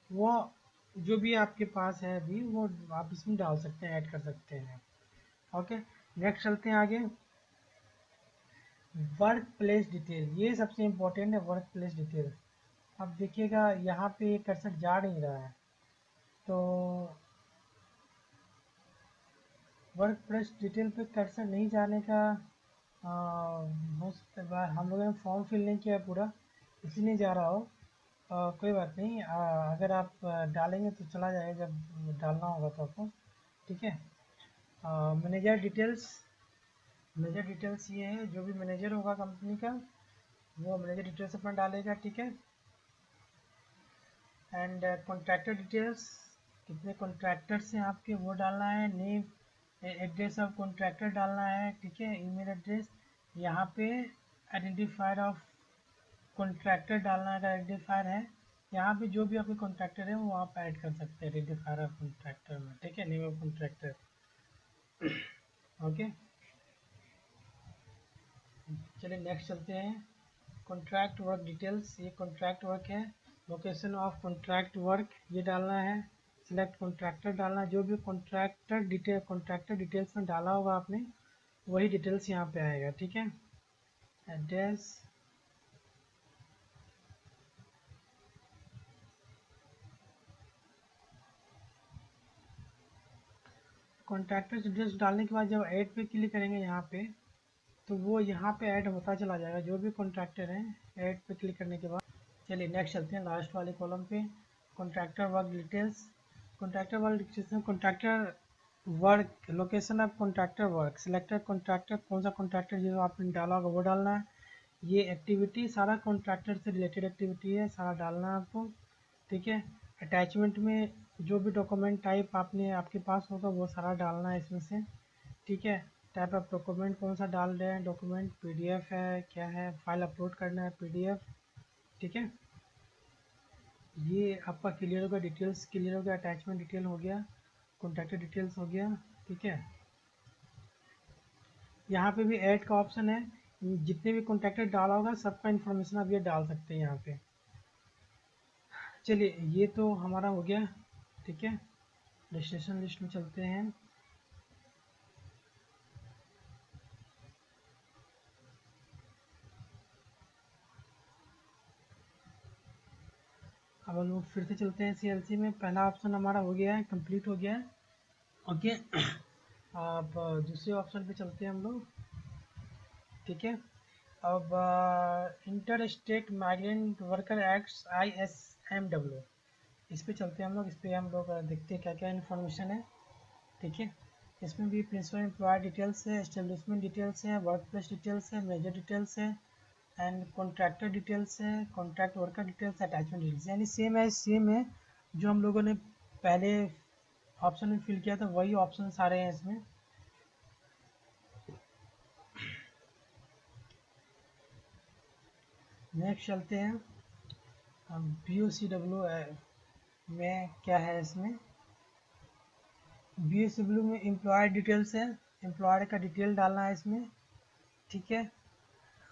वो, जो भी आपके पास है अभी वो आप इसमें डाल सकते हैं, ऐड कर सकते हैं। ओके, नेक्स्ट चलते हैं आगे। वर्क प्लेस डिटेल, ये सबसे इम्पोर्टेंट है, वर्क प्लेस डिटेल। अब देखिएगा यहाँ पे कर्सर जा नहीं रहा है, तो वर्क प्लेस डिटेल पे कर्सर नहीं जाने का हो सकता है हम लोगों ने फॉर्म फिल नहीं किया पूरा इसलिए नहीं जा रहा हो। कोई बात नहीं, अगर आप डालेंगे तो चला जाएगा जब डालना होगा तो आपको, ठीक है। मैनेजर डिटेल्स ये है, जो भी मैनेजर होगा कंपनी का वो मैनेजर डिटेल्स अपना डालेगा, ठीक है। एंड कॉन्ट्रैक्टर डिटेल्स, कितने कॉन्ट्रैक्टर्स हैं आपके वो डालना है। नेम, एड्रेस ऑफ कॉन्ट्रैक्टर डालना है, ठीक है, ईमेल एड्रेस। यहाँ पे आइडेंटिफायर ऑफ कॉन्ट्रैक्टर डालना है, आइडेंटिफायर है यहाँ पे, जो भी आपके कॉन्ट्रैक्टर है वो आप ऐड कर सकते हैं आइडेंटिफायर ऑफ कॉन्ट्रैक्टर में, ठीक है, नेम ऑफ कॉन्ट्रैक्टर। ओके, चलिए नेक्स्ट चलते हैं। कॉन्ट्रैक्ट वर्क डिटेल्स, ये कॉन्ट्रैक्ट वर्क है। लोकेशन ऑफ कॉन्ट्रैक्ट वर्क ये डालना है। सिलेक्ट कॉन्ट्रैक्टर डालना, जो भी कॉन्ट्रैक्टर डिटेल्स में डाला होगा आपने वही डिटेल्स यहाँ पे आएगा, ठीक है। एड्रेस, कॉन्ट्रैक्टर डिटेल्स डालने के बाद जब ऐड पे क्लिक करेंगे यहाँ पे तो वो यहाँ पे ऐड होता चला जाएगा, जो भी कॉन्ट्रैक्टर है ऐड पे क्लिक करने के बाद। चलिए नेक्स्ट चलते हैं लास्ट वाले कॉलम पे, contractor work details. Contractor work details में contractor work, location of contractor work, selected contractor, कौन सा कॉन्ट्रैक्टर जो आपने डाला होगा वो डालना है। ये एक्टिविटी सारा कॉन्ट्रैक्टर से रिलेटेड एक्टिविटी है, सारा डालना है आपको, ठीक है। अटैचमेंट में जो भी डॉक्यूमेंट टाइप आपने आपके पास होगा वो सारा डालना है इसमें से, ठीक है। टाइप ऑफ डॉक्यूमेंट कौन सा डाल रहे हैं, डॉक्यूमेंट पीडीएफ है क्या है, फाइल अपलोड करना है पीडीएफ, ठीक है। ये आपका क्लियर हो गया, डिटेल्स क्लियर हो गया, अटैचमेंट डिटेल हो गया, कॉन्टैक्ट डिटेल्स हो गया, ठीक है। यहाँ पे भी ऐड का ऑप्शन है, जितने भी कॉन्टैक्टर डाला होगा सबका इन्फॉर्मेशन आप ये डाल सकते हैं यहाँ पे। चलिए ये तो हमारा हो गया, ठीक है। डेस्टिनेशन लिस्ट में चलते हैं। अब हम लोग फिर से चलते हैं सीएलसी में। पहला ऑप्शन हमारा हो गया है, कंप्लीट हो गया है, ओके। अब दूसरे ऑप्शन पे चलते हैं हम लोग, ठीक है। अब inter state migrant worker acts ISMW, इस पे चलते हैं हम लोग। इस पे हम लोग देखते हैं क्या क्या इन्फॉर्मेशन है, ठीक है। इसमें भी प्रिंसिपल एम्प्लॉयर डिटेल्स है, एस्टेब्लिशमेंट डिटेल्स है, वर्क प्लेस डिटेल्स है, मेजर डिटेल्स है, एंड कॉन्ट्रैक्टर डिटेल्स है, contract worker details, attachment details, यानी सेम है जो हम लोगों ने पहले ऑप्शन में फिल किया था वही ऑप्शन सारे हैं इसमें। नेक्स्ट चलते हैं, BOCW में क्या है, इसमें BOCW में एम्प्लॉयर डिटेल्स है, एम्प्लॉयर का डिटेल डालना है इसमें, ठीक है।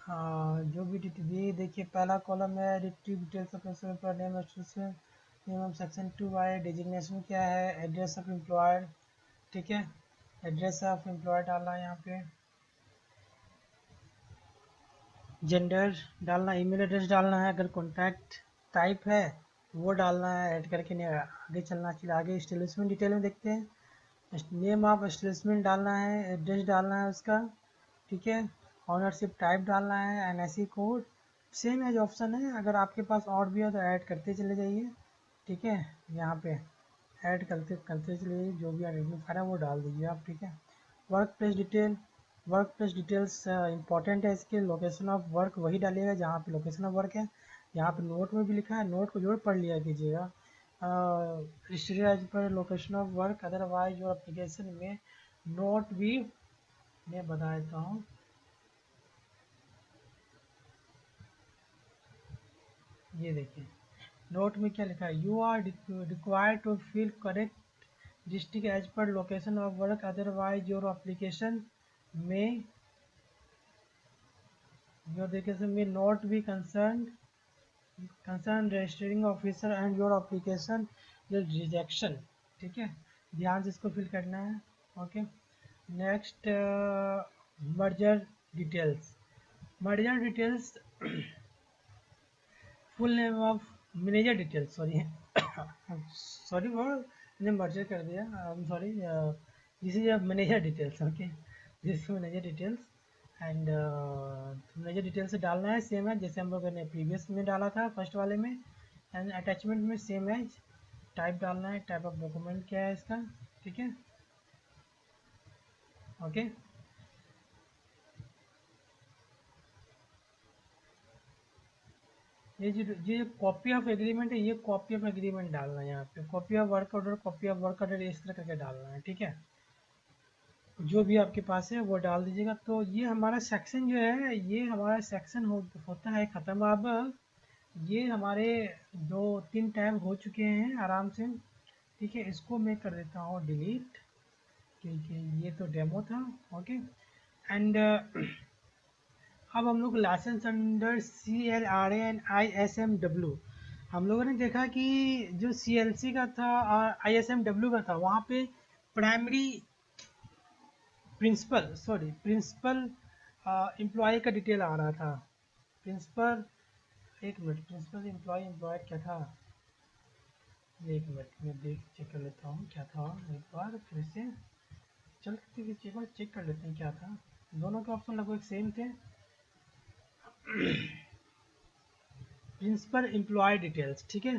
हाँ, जो भी डिटेल, ये देखिए पहला कॉलम है details of employer name, name section 2 है, डिजिग्नेशन क्या है, एड्रेस ऑफ एम्प्लॉयर, ठीक है, एड्रेस ऑफ एम्प्लॉयर डालना है यहाँ पे। जेंडर डालना, ईमेल एड्रेस डालना है, अगर कॉन्टैक्ट टाइप है वो डालना है, ऐड करके नहीं आगे चलना चाहिए। आगे एस्टेब्लिशमेंट डिटेल में देखते हैं। नेम ऑफ एस्टेब्लिशमेंट डालना है, एड्रेस डालना है उसका, ठीक है। ऑनरशिप टाइप डालना है, NIC code, same as option है, अगर आपके पास और भी हो तो ऐड करते चले जाइए, ठीक है। यहाँ पे ऐड करते करते चले जाइए, जो भी आइडेंटिफायर है वो डाल दीजिए आप, ठीक है। Work place detail, work place details important है, इसके लोकेशन ऑफ वर्क वही डालिएगा जहाँ पे लोकेशन ऑफ वर्क है। यहाँ पे नोट में भी लिखा है, नोट को जोड़ पढ़ लिया कीजिएगा। Restricted as per location of work, otherwise your application में नोट भी, मैं बता देता हूँ, ये देखिए नोट में क्या लिखा है, you are required to fill correct district as per location of work, otherwise your application may not be concern registering officer and your application rejection, ठीक है। ध्यान से इसको फिल करना है, okay. Next, merger details, merger details, full name of manager details, sorry sorry for, मैंने merger कर दिया, I am sorry. This is manager details, okay, this manager details and manager details डालना है, सेम है जैसे हम लोगों ने प्रीवियस में डाला था फर्स्ट वाले में। एंड अटैचमेंट में सेम है, टाइप डालना है, टाइप ऑफ डॉक्यूमेंट क्या है इसका, ठीक है, ओके। ये जो कॉपी ऑफ एग्रीमेंट है, ये कॉपी ऑफ एग्रीमेंट डालना है यहाँ पे, copy of work order, copy of work order इस तरह करके डालना है, ठीक है। जो भी आपके पास है वो डाल दीजिएगा। तो ये हमारा सेक्शन जो है, ये हमारा सेक्शन होता है ख़त्म। अब ये हमारे 2-3 टैब हो चुके हैं आराम से, ठीक है। इसको मैं कर देता हूँ डिलीट, क्योंकि ये तो डेमो था, ओके। एंड अब हम लोग licence under CLRA and ISMW, हम लोगों ने देखा कि जो CLC का था और ISMW का था, वहाँ पे प्राइमरी प्रिंसिपल एम्प्लॉय का डिटेल आ रहा था। प्रिंसिपल, एक मिनट, प्रिंसिपल एम्प्लॉय एम्प्लॉयड क्या था, एक मिनट मैं देख चेक कर लेता हूँ क्या था, एक बार फिर से चल एक बार चेक कर लेते हैं क्या था। दोनों के ऑप्शन लगभग सेम थे। प्रिंसिपल एम्प्लॉय डिटेल्स, ठीक है।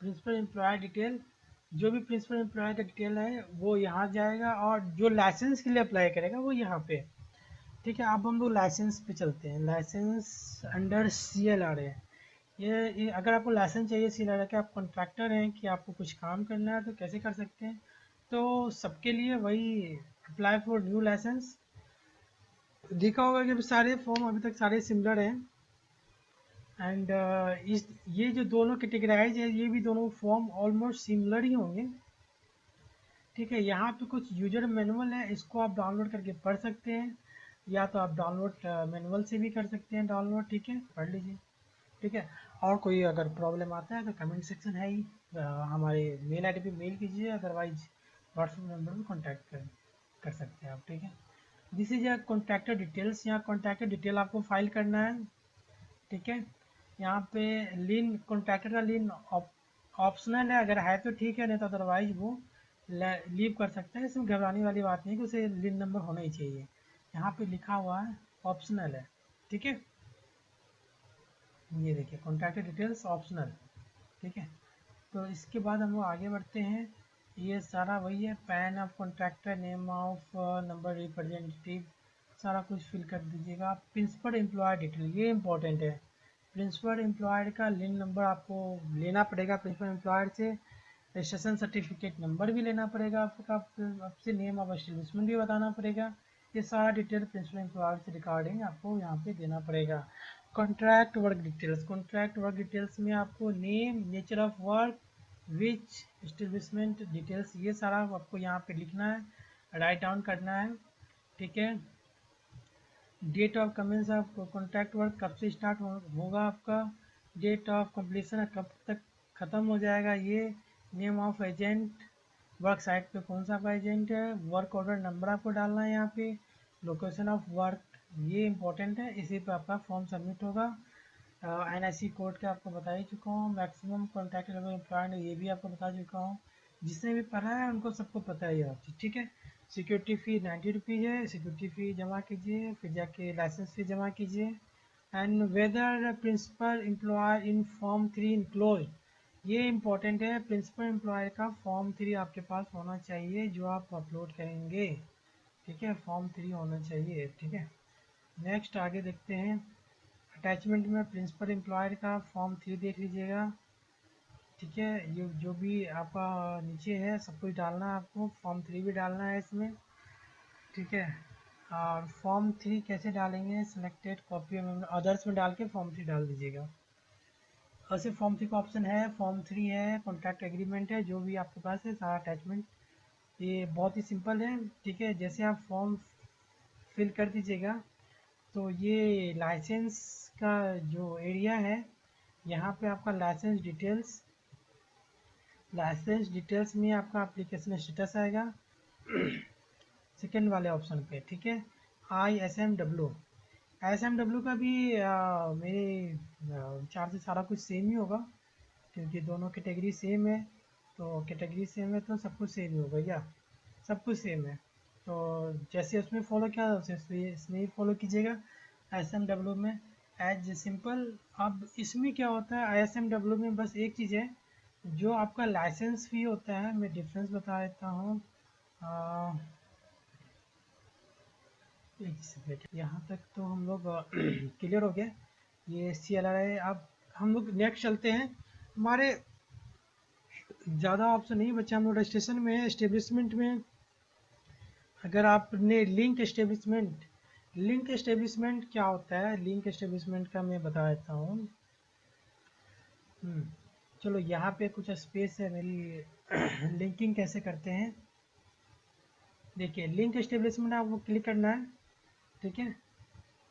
प्रिंसिपल एम्प्लॉय डिटेल, जो भी प्रिंसिपल एम्प्लॉय का डिटेल है वो यहाँ जाएगा, और जो लाइसेंस के लिए अप्लाई करेगा वो यहाँ पे, ठीक है। अब हम लोग लाइसेंस पे चलते हैं, लाइसेंस अंडर CLRA। ये अगर आपको लाइसेंस चाहिए CLRA के, आप कॉन्ट्रैक्टर हैं कि आपको कुछ काम करना है तो कैसे कर सकते हैं, तो सबके लिए वही अप्लाई फॉर न्यू लाइसेंस, देखा होगा कि सारे फॉर्म अभी तक सारे सिमिलर हैं। एंड इस ये जो दोनों कैटेगराइज है, ये भी दोनों फॉर्म ऑलमोस्ट सिमिलर ही होंगे, ठीक है। यहाँ पे कुछ यूजर मैनुअल है, इसको आप डाउनलोड करके पढ़ सकते हैं, या तो आप डाउनलोड मैनुअल से भी कर सकते हैं डाउनलोड, ठीक है, पढ़ लीजिए, ठीक है। और कोई अगर प्रॉब्लम आता है तो कमेंट सेक्शन है ही, हमारे मेल आईडी पे मेल कीजिए, अदरवाइज व्हाट्सएप नंबर पर कॉन्टैक्ट कर सकते हैं आप, ठीक है। दिस इज कॉन्टैक्टर डिटेल्स, यहाँ कॉन्टैक्टर डिटेल आपको फाइल करना है, ठीक है। यहाँ पे लीन कॉन्ट्रैक्टर का लीन ऑप्शनल है, अगर है तो ठीक है, नहीं तो अदरवाइज वो लीव कर सकते हैं। इसमें घबराने वाली बात नहीं है कि उसे लीन नंबर होना ही चाहिए, यहाँ पे लिखा हुआ है ऑप्शनल है, ठीक है। ये देखिए कॉन्टैक्ट डिटेल्स ऑप्शनल, ठीक है। तो इसके बाद हम लोग आगे बढ़ते हैं, ये सारा वही है, pan of contractor, name of number representative, सारा कुछ फिल कर दीजिएगा। प्रिंसिपल एम्प्लॉय डिटेल, ये इंपॉर्टेंट है, प्रिंसिपल एम्प्लॉयड का लिन नंबर आपको लेना पड़ेगा प्रिंसिपल एम्प्लॉयड से, रजिस्ट्रेशन सर्टिफिकेट नंबर भी लेना पड़ेगा आपका, आपसे नेम ऑफ एस्टेब्लिशमेंट भी बताना पड़ेगा। ये सारा डिटेल प्रिंसिपल एम्प्लॉयड से रिगार्डिंग आपको यहाँ पे देना पड़ेगा। Contract work details, contract work details में आपको name, nature of work, which establishment details, ये सारा आपको यहाँ पे लिखना है, राइट डाउन करना है, ठीक है। Date of commence of contract work, कब से स्टार्ट होगा आपका, डेट ऑफ कंप्लीशन कब तक ख़त्म हो जाएगा ये, name of agent, work site पे कौन सा आपका एजेंट है, वर्क ऑर्डर नंबर आपको डालना है यहाँ पे, लोकेशन ऑफ वर्क, ये इम्पोर्टेंट है, इसी पे आपका फॉर्म सबमिट होगा। NIC कोड का आपको बता ही चुका हूँ। मैक्सिमम कॉन्टैक्ट लेवल एम्प्लॉयड ये भी आपको बता चुका हूँ। जिसने भी पढ़ा है उनको सबको पता ही है चीज़, ठीक है। सिक्योरिटी फ़ी 90 रुपीज़ है, सिक्योरिटी फ़ी जमा कीजिए, फिर जाके लाइसेंस फ़ी जमा कीजिए। And whether principal employ in form 3 enclose, ये इम्पोर्टेंट है। प्रिंसिपल एम्प्लॉय का फॉर्म 3 आपके पास होना चाहिए जो आप अपलोड करेंगे, ठीक है। फॉर्म 3 होना चाहिए, ठीक है। नेक्स्ट आगे देखते हैं। अटैचमेंट में प्रिंसिपल एम्प्लॉयर का फॉर्म 3 देख लीजिएगा, ठीक है। ये जो भी आपका नीचे है सब कुछ डालना है आपको, फॉर्म 3 भी डालना है इसमें, ठीक है। और फॉर्म 3 कैसे डालेंगे, सिलेक्टेड कॉपी में अदर्स में डाल के फॉर्म 3 डाल दीजिएगा। और सिर्फ फॉर्म 3 का ऑप्शन है, फॉर्म 3 है, कॉन्ट्रैक्ट एग्रीमेंट है, जो भी आपके पास है सारा अटैचमेंट। ये बहुत ही सिंपल है, ठीक है। जैसे आप फॉर्म फिल कर दीजिएगा तो ये लाइसेंस का जो एरिया है, यहाँ पे आपका लाइसेंस डिटेल्स में आपका एप्लीकेशन स्टेटस आएगा सेकेंड वाले ऑप्शन पे, ठीक है। ISMW का भी मेरे विचार से सारा कुछ सेम ही होगा, क्योंकि दोनों कैटेगरी सेम है। तो कैटेगरी सेम है तो सब कुछ सेम ही होगा, या सब कुछ सेम है। तो जैसे उसमें फॉलो किया वैसे इसमें ही फॉलो कीजिएगा ISMW में, एज सिंपल। अब इसमें क्या होता है ISMW में, बस एक चीज़ है, जो आपका लाइसेंस फी होता है, मैं डिफरेंस बता देता हूँ। एक सेकेंड, यहाँ तक तो हम लोग क्लियर हो गया ये CLRI। अब हम लोग नेक्स्ट चलते हैं। हमारे ज़्यादा ऑप्शन नहीं बच्चे, हम लोग रजिस्ट्रेशन में एस्टेब्लिशमेंट में। अगर आपने लिंक एस्टेब्लिशमेंट क्या होता है, लिंक एस्टेब्लिशमेंट का मैं बता देता हूँ। चलो यहाँ पे कुछ स्पेस है मेरी लिंकिंग कैसे करते हैं, देखिए। लिंक एस्टेब्लिशमेंट आपको क्लिक करना है, ठीक है।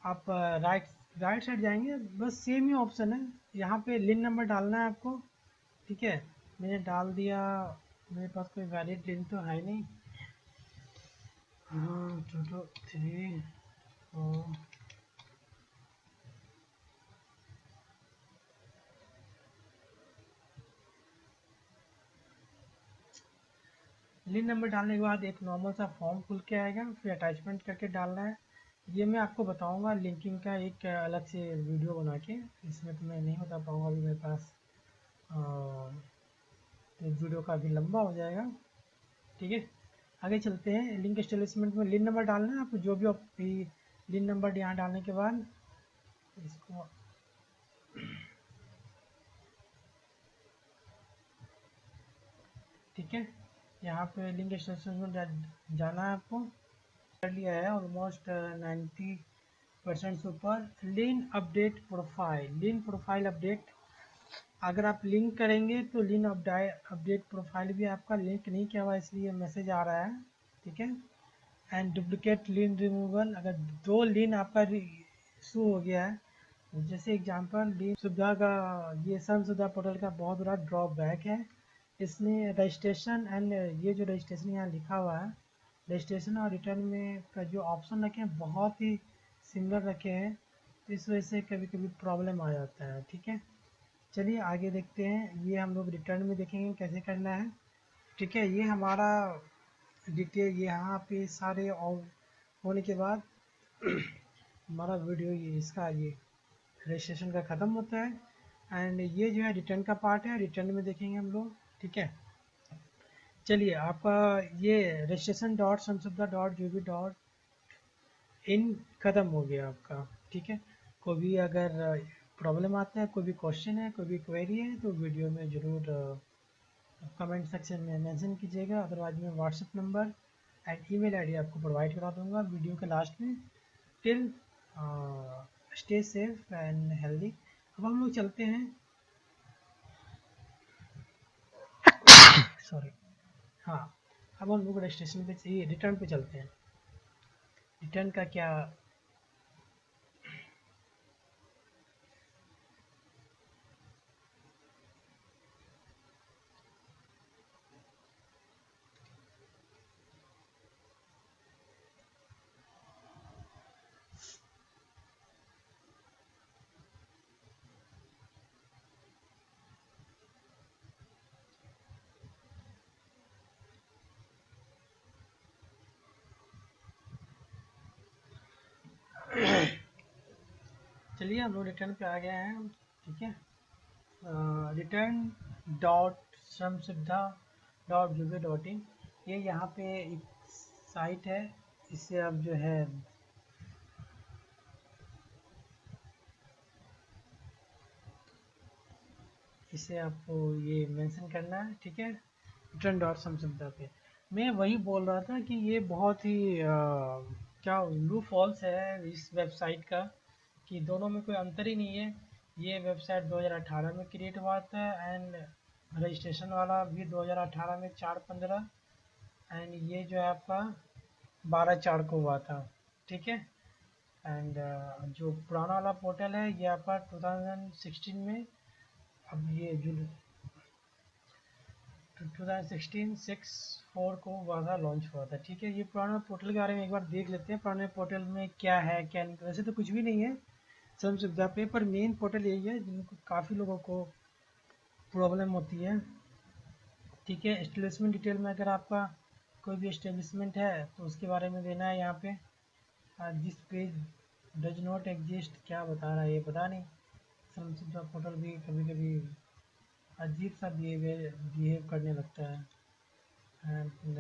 आप राइट साइड जाएंगे, बस सेम ही ऑप्शन है। यहाँ पे लिंक नंबर डालना है आपको, ठीक है। मैंने डाल दिया, मेरे पास कोई वैलिड लिंक तो है नहीं। 2 2 3 4। लिंक नंबर डालने के बाद एक नॉर्मल सा फॉर्म खुल के आएगा, फिर अटैचमेंट करके डालना है। ये मैं आपको बताऊंगा लिंकिंग का एक अलग से वीडियो बना के, इसमें तो मैं नहीं बता पाऊंगा अभी मेरे पास, तो वीडियो काफ़ी लंबा हो जाएगा, ठीक है। आगे चलते हैं। लिंक एस्टेब्लिशमेंट में लिंक नंबर डालना है आपको, जो भी आप लिंक नंबर यहाँ डालने के बाद इसको ठीक है। यहाँ पे लिंक एस्टेब्लिशमेंट जाना है आपको, कर लिया है ऑलमोस्ट 90% से ऊपर। लिंक प्रोफाइल अपडेट, अगर आप लिंक करेंगे तो लिंक अपडेट प्रोफाइल भी आपका लिंक नहीं किया हुआ इसलिए मैसेज आ रहा है, ठीक है। एंड डुप्लीकेट लिंक रिमूवल, अगर 2 लिंक आपका इशू हो गया है, जैसे एग्जांपल लिंक सुविधा का, ये सन सुविधा पोर्टल का बहुत बड़ा ड्रॉबैक है। इसमें रजिस्ट्रेशन एंड ये जो रजिस्ट्रेशन यहाँ लिखा हुआ है, रजिस्ट्रेशन और रिटर्न में का जो ऑप्शन रखे हैं बहुत ही सिमिलर रखे हैं, तो इस वजह से कभी कभी प्रॉब्लम आ जाता है, ठीक है। चलिए आगे देखते हैं। ये हम लोग रिटर्न में देखेंगे कैसे करना है, ठीक है। ये हमारा डिटेल यहाँ पे सारे और होने के बाद हमारा वीडियो ये इसका ये रजिस्ट्रेशन का ख़त्म होता है। एंड ये जो है रिटर्न का पार्ट है, रिटर्न में देखेंगे हम लोग, ठीक है। चलिए आपका ये रजिस्ट्रेशन डॉट संसुविधा डॉट जो भी डॉट इन ख़त्म हो गया आपका, ठीक है। कोई भी अगर प्रॉब्लम आता है, कोई भी क्वेश्चन है, कोई भी क्वेरी है, तो वीडियो में ज़रूर कमेंट सेक्शन में मेंशन कीजिएगा। अदरवाइज मैं WhatsApp number and email ID आपको प्रोवाइड करा दूंगा वीडियो के लास्ट में। Till stay safe and healthy. अब हम लोग चलते हैं, सॉरी, हाँ। अब हम लोग रजिस्ट्रेशन पे चाहिए, रिटर्न पे चलते हैं। रिटर्न का क्या, चलिए हम लोग रिटर्न पे आ गए हैं। ठीक है, रिटर्न डॉट श्रम सुविधा डॉट यूबी डॉट इन, ये यहाँ पे एक साइट है। इससे आप जो है इसे आपको ये मेंशन करना है। ठीक है, रिटर्न डॉट श्रम सुविधा पे मैं वही बोल रहा था कि ये बहुत ही क्या ब्लू फॉल्स है इस वेबसाइट का, कि दोनों में कोई अंतर ही नहीं है। ये वेबसाइट 2018 में क्रिएट हुआ था एंड रजिस्ट्रेशन वाला भी 2018 में 4/15, एंड ये जो है आपका 12/4 को हुआ था। ठीक है, एंड जो पुराना वाला पोर्टल है ये आपका 2016 में, अब ये जो 2016 6/4 को हुआ था, लॉन्च हुआ था। ठीक है, ये पुराना पोर्टल के बारे में एक बार देख लेते हैं, पुराने पोर्टल में क्या है क्या नहीं। वैसे तो कुछ भी नहीं है श्रम सुविधा पे, पर मेन पोर्टल यही है जिनको काफ़ी लोगों को प्रॉब्लम होती है। ठीक है, एस्टेब्लिशमेंट डिटेल में अगर आपका कोई भी एस्टेब्लिशमेंट है तो उसके बारे में देना है यहाँ पे। This page does not exist, क्या बता रहा है ये पता नहीं। श्रम सुविधा पोर्टल भी कभी कभी अजीब सा बिहेव करने लगता है। एंड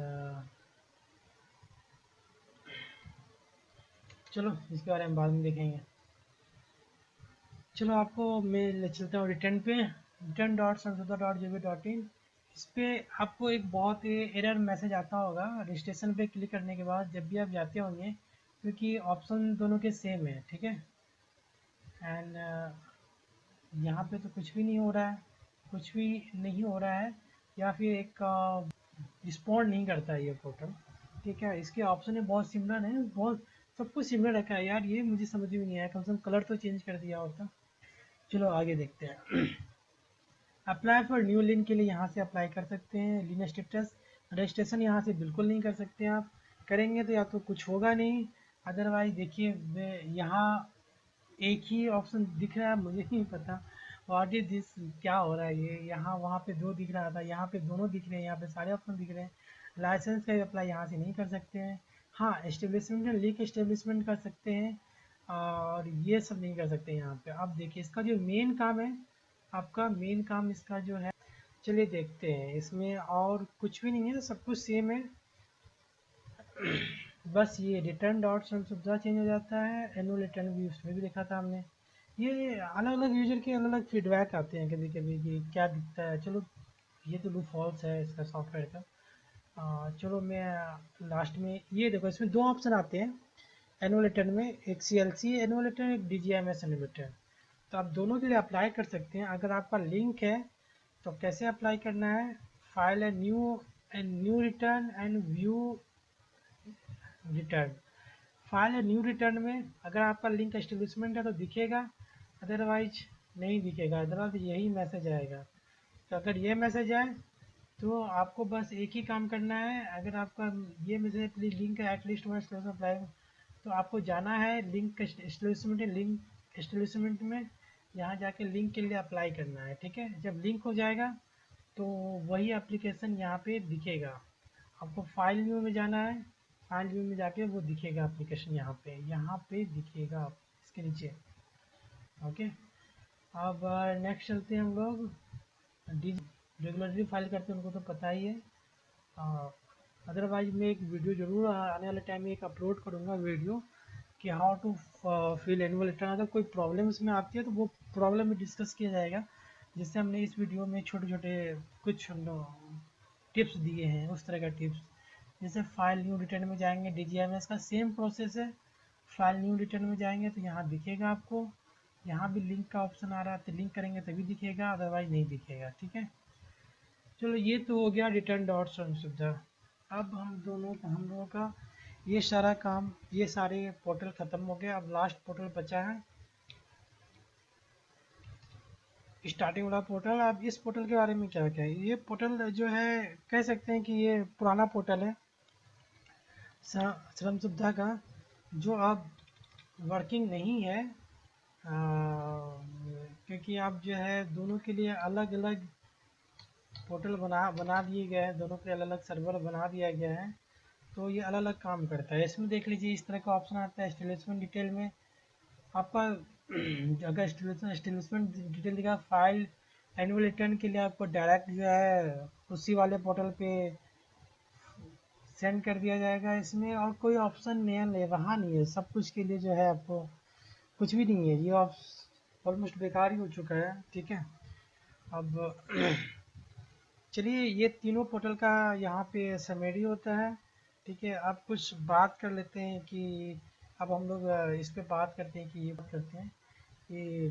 चलो इसके बारे में बाद में देखेंगे। चलो आपको मैं ले चलता हूँ रिटर्न पे, रिटर्न डॉट संसोधा dot G B dot in. इस पर आपको एक बहुत ही एरर मैसेज आता होगा रजिस्ट्रेशन पे क्लिक करने के बाद, जब भी आप जाते होंगे, क्योंकि ऑप्शन दोनों के सेम है। ठीक है, एंड यहाँ पे तो कुछ भी नहीं हो रहा है, कुछ भी नहीं हो रहा है, या फिर एक रिस्पॉन्ड नहीं करता है ये पोर्टल। ठीक है, इसके ऑप्शन है बहुत सिमिलर है, बहुत सब कुछ सिमिलर रखा है यार, ये मुझे समझ में नहीं आया, कम से कम कलर तो चेंज कर दिया होता। चलो आगे देखते हैं। अप्लाई फॉर न्यू लिंक के लिए यहाँ से अप्लाई कर सकते हैं। लिन स्टेटस रजिस्ट्रेशन यहाँ से बिल्कुल नहीं कर सकते आप, करेंगे तो या तो कुछ होगा नहीं, अदरवाइज देखिए यहाँ एक ही ऑप्शन दिख रहा है, मुझे नहीं पता व्हाट इज दिस, क्या हो रहा है ये। यहाँ वहाँ पे दो दिख रहा था, यहाँ पे दोनों दिख रहे हैं, यहाँ पे सारे ऑप्शन दिख रहे हैं। लाइसेंस का अप्लाई यहाँ से नहीं कर सकते हैं। हाँ, एस्टेब्लिशमेंट लिंक एस्टेब्लिशमेंट कर सकते हैं, और ये सब नहीं कर सकते यहाँ पे। अब देखिए इसका जो मेन काम है, आपका मेन काम इसका जो है, चलिए देखते हैं। इसमें और कुछ भी नहीं है, सब कुछ सेम है, बस ये रिटर्न डॉट सुविधा चेंज हो जाता है। एनुअल रिटर्न भी उसमें भी देखा था हमने। ये अलग अलग यूजर के अलग अलग फीडबैक आते हैं कभी कभी कि क्या दिखता है। चलो ये तो फॉल्स है इसका सॉफ्टवेयर का। चलो मैं लास्ट में ये देखो, इसमें दो ऑप्शन आते हैं एनुअल रिटर्न में, एक CLC एनुअल रिटर्न, एक DGMS एनुअल रिटर्न। तो आप दोनों के लिए अप्लाई कर सकते हैं। अगर आपका लिंक है तो कैसे अप्लाई करना है, फाइल है new return and view return. File है न्यू रिटर्न में अगर आपका लिंक एस्टेब्लिशमेंट है तो दिखेगा, अदरवाइज नहीं दिखेगा, अदरवाइज यही मैसेज आएगा। तो अगर ये मैसेज आए तो आपको बस एक ही काम करना है। अगर आपका ये मैसेज प्लीज लिंक है एटलीस्ट वन अप्लाई, तो आपको जाना है लिंक एस्टेब्लिशमेंट में, यहाँ जाके लिंक के लिए अप्लाई करना है। ठीक है, जब लिंक हो जाएगा तो वही एप्लीकेशन यहाँ पे दिखेगा। आपको फाइल व्यू में जाना है, फाइल व्यू में जाके वो दिखेगा एप्लीकेशन, यहाँ पे दिखेगा इसके नीचे। ओके, अब नेक्स्ट चलते हैं हम लोग। रेगुलरली फाइल करते हैं उनको तो पता ही है, अदरवाइज मैं एक वीडियो ज़रूर आने वाले टाइम में एक अपलोड करूँगा वीडियो कि how to fill annual return. अगर कोई प्रॉब्लम इसमें आती है तो वो प्रॉब्लम में डिस्कस किया जाएगा, जिससे हमने इस वीडियो में छोटे छोटे कुछ टिप्स दिए हैं, उस तरह का टिप्स। जैसे फाइल न्यू रिटर्न में जाएंगे, DGMS का सेम प्रोसेस है। फाइल न्यू रिटर्न में जाएंगे तो यहाँ दिखेगा आपको, यहाँ भी लिंक का ऑप्शन आ रहा है, तो लिंक करेंगे तभी दिखेगा, अदरवाइज नहीं दिखेगा। ठीक है, चलो ये तो हो गया रिटर्न डॉट सुविधा। अब हम लोगों का ये सारा काम, ये सारे पोर्टल ख़त्म हो गया। अब लास्ट पोर्टल बचा है, स्टार्टिंग वाला पोर्टल। अब इस पोर्टल के बारे में क्या क्या है, ये पोर्टल जो है कह सकते हैं कि ये पुराना पोर्टल है श्रम सुविधा का, जो अब वर्किंग नहीं है, क्योंकि अब जो है दोनों के लिए अलग अलग पोर्टल बना दिए गए हैं, दोनों के अलग अलग सर्वर बना दिया गया है, तो ये अलग अलग काम करता है। इसमें देख लीजिए इस तरह का ऑप्शन आता है एस्टेब्लिशमेंट डिटेल में, आपका अगर एस्टेब्लिशमेंट डिटेल दिखा फाइल एनुअल रिटर्न के लिए आपको डायरेक्ट जो है उसी वाले पोर्टल पे सेंड कर दिया जाएगा। इसमें और कोई ऑप्शन नहीं वहाँ नहीं है, सब कुछ के लिए जो है आपको कुछ भी नहीं है, ये ऑलमोस्ट बेकार ही हो चुका है। ठीक है, अब चलिए ये तीनों पोर्टल का यहाँ पे समरी होता है। ठीक है, अब कुछ बात कर लेते हैं कि अब हम लोग इस पे बात करते हैं कि ये बात करते हैं कि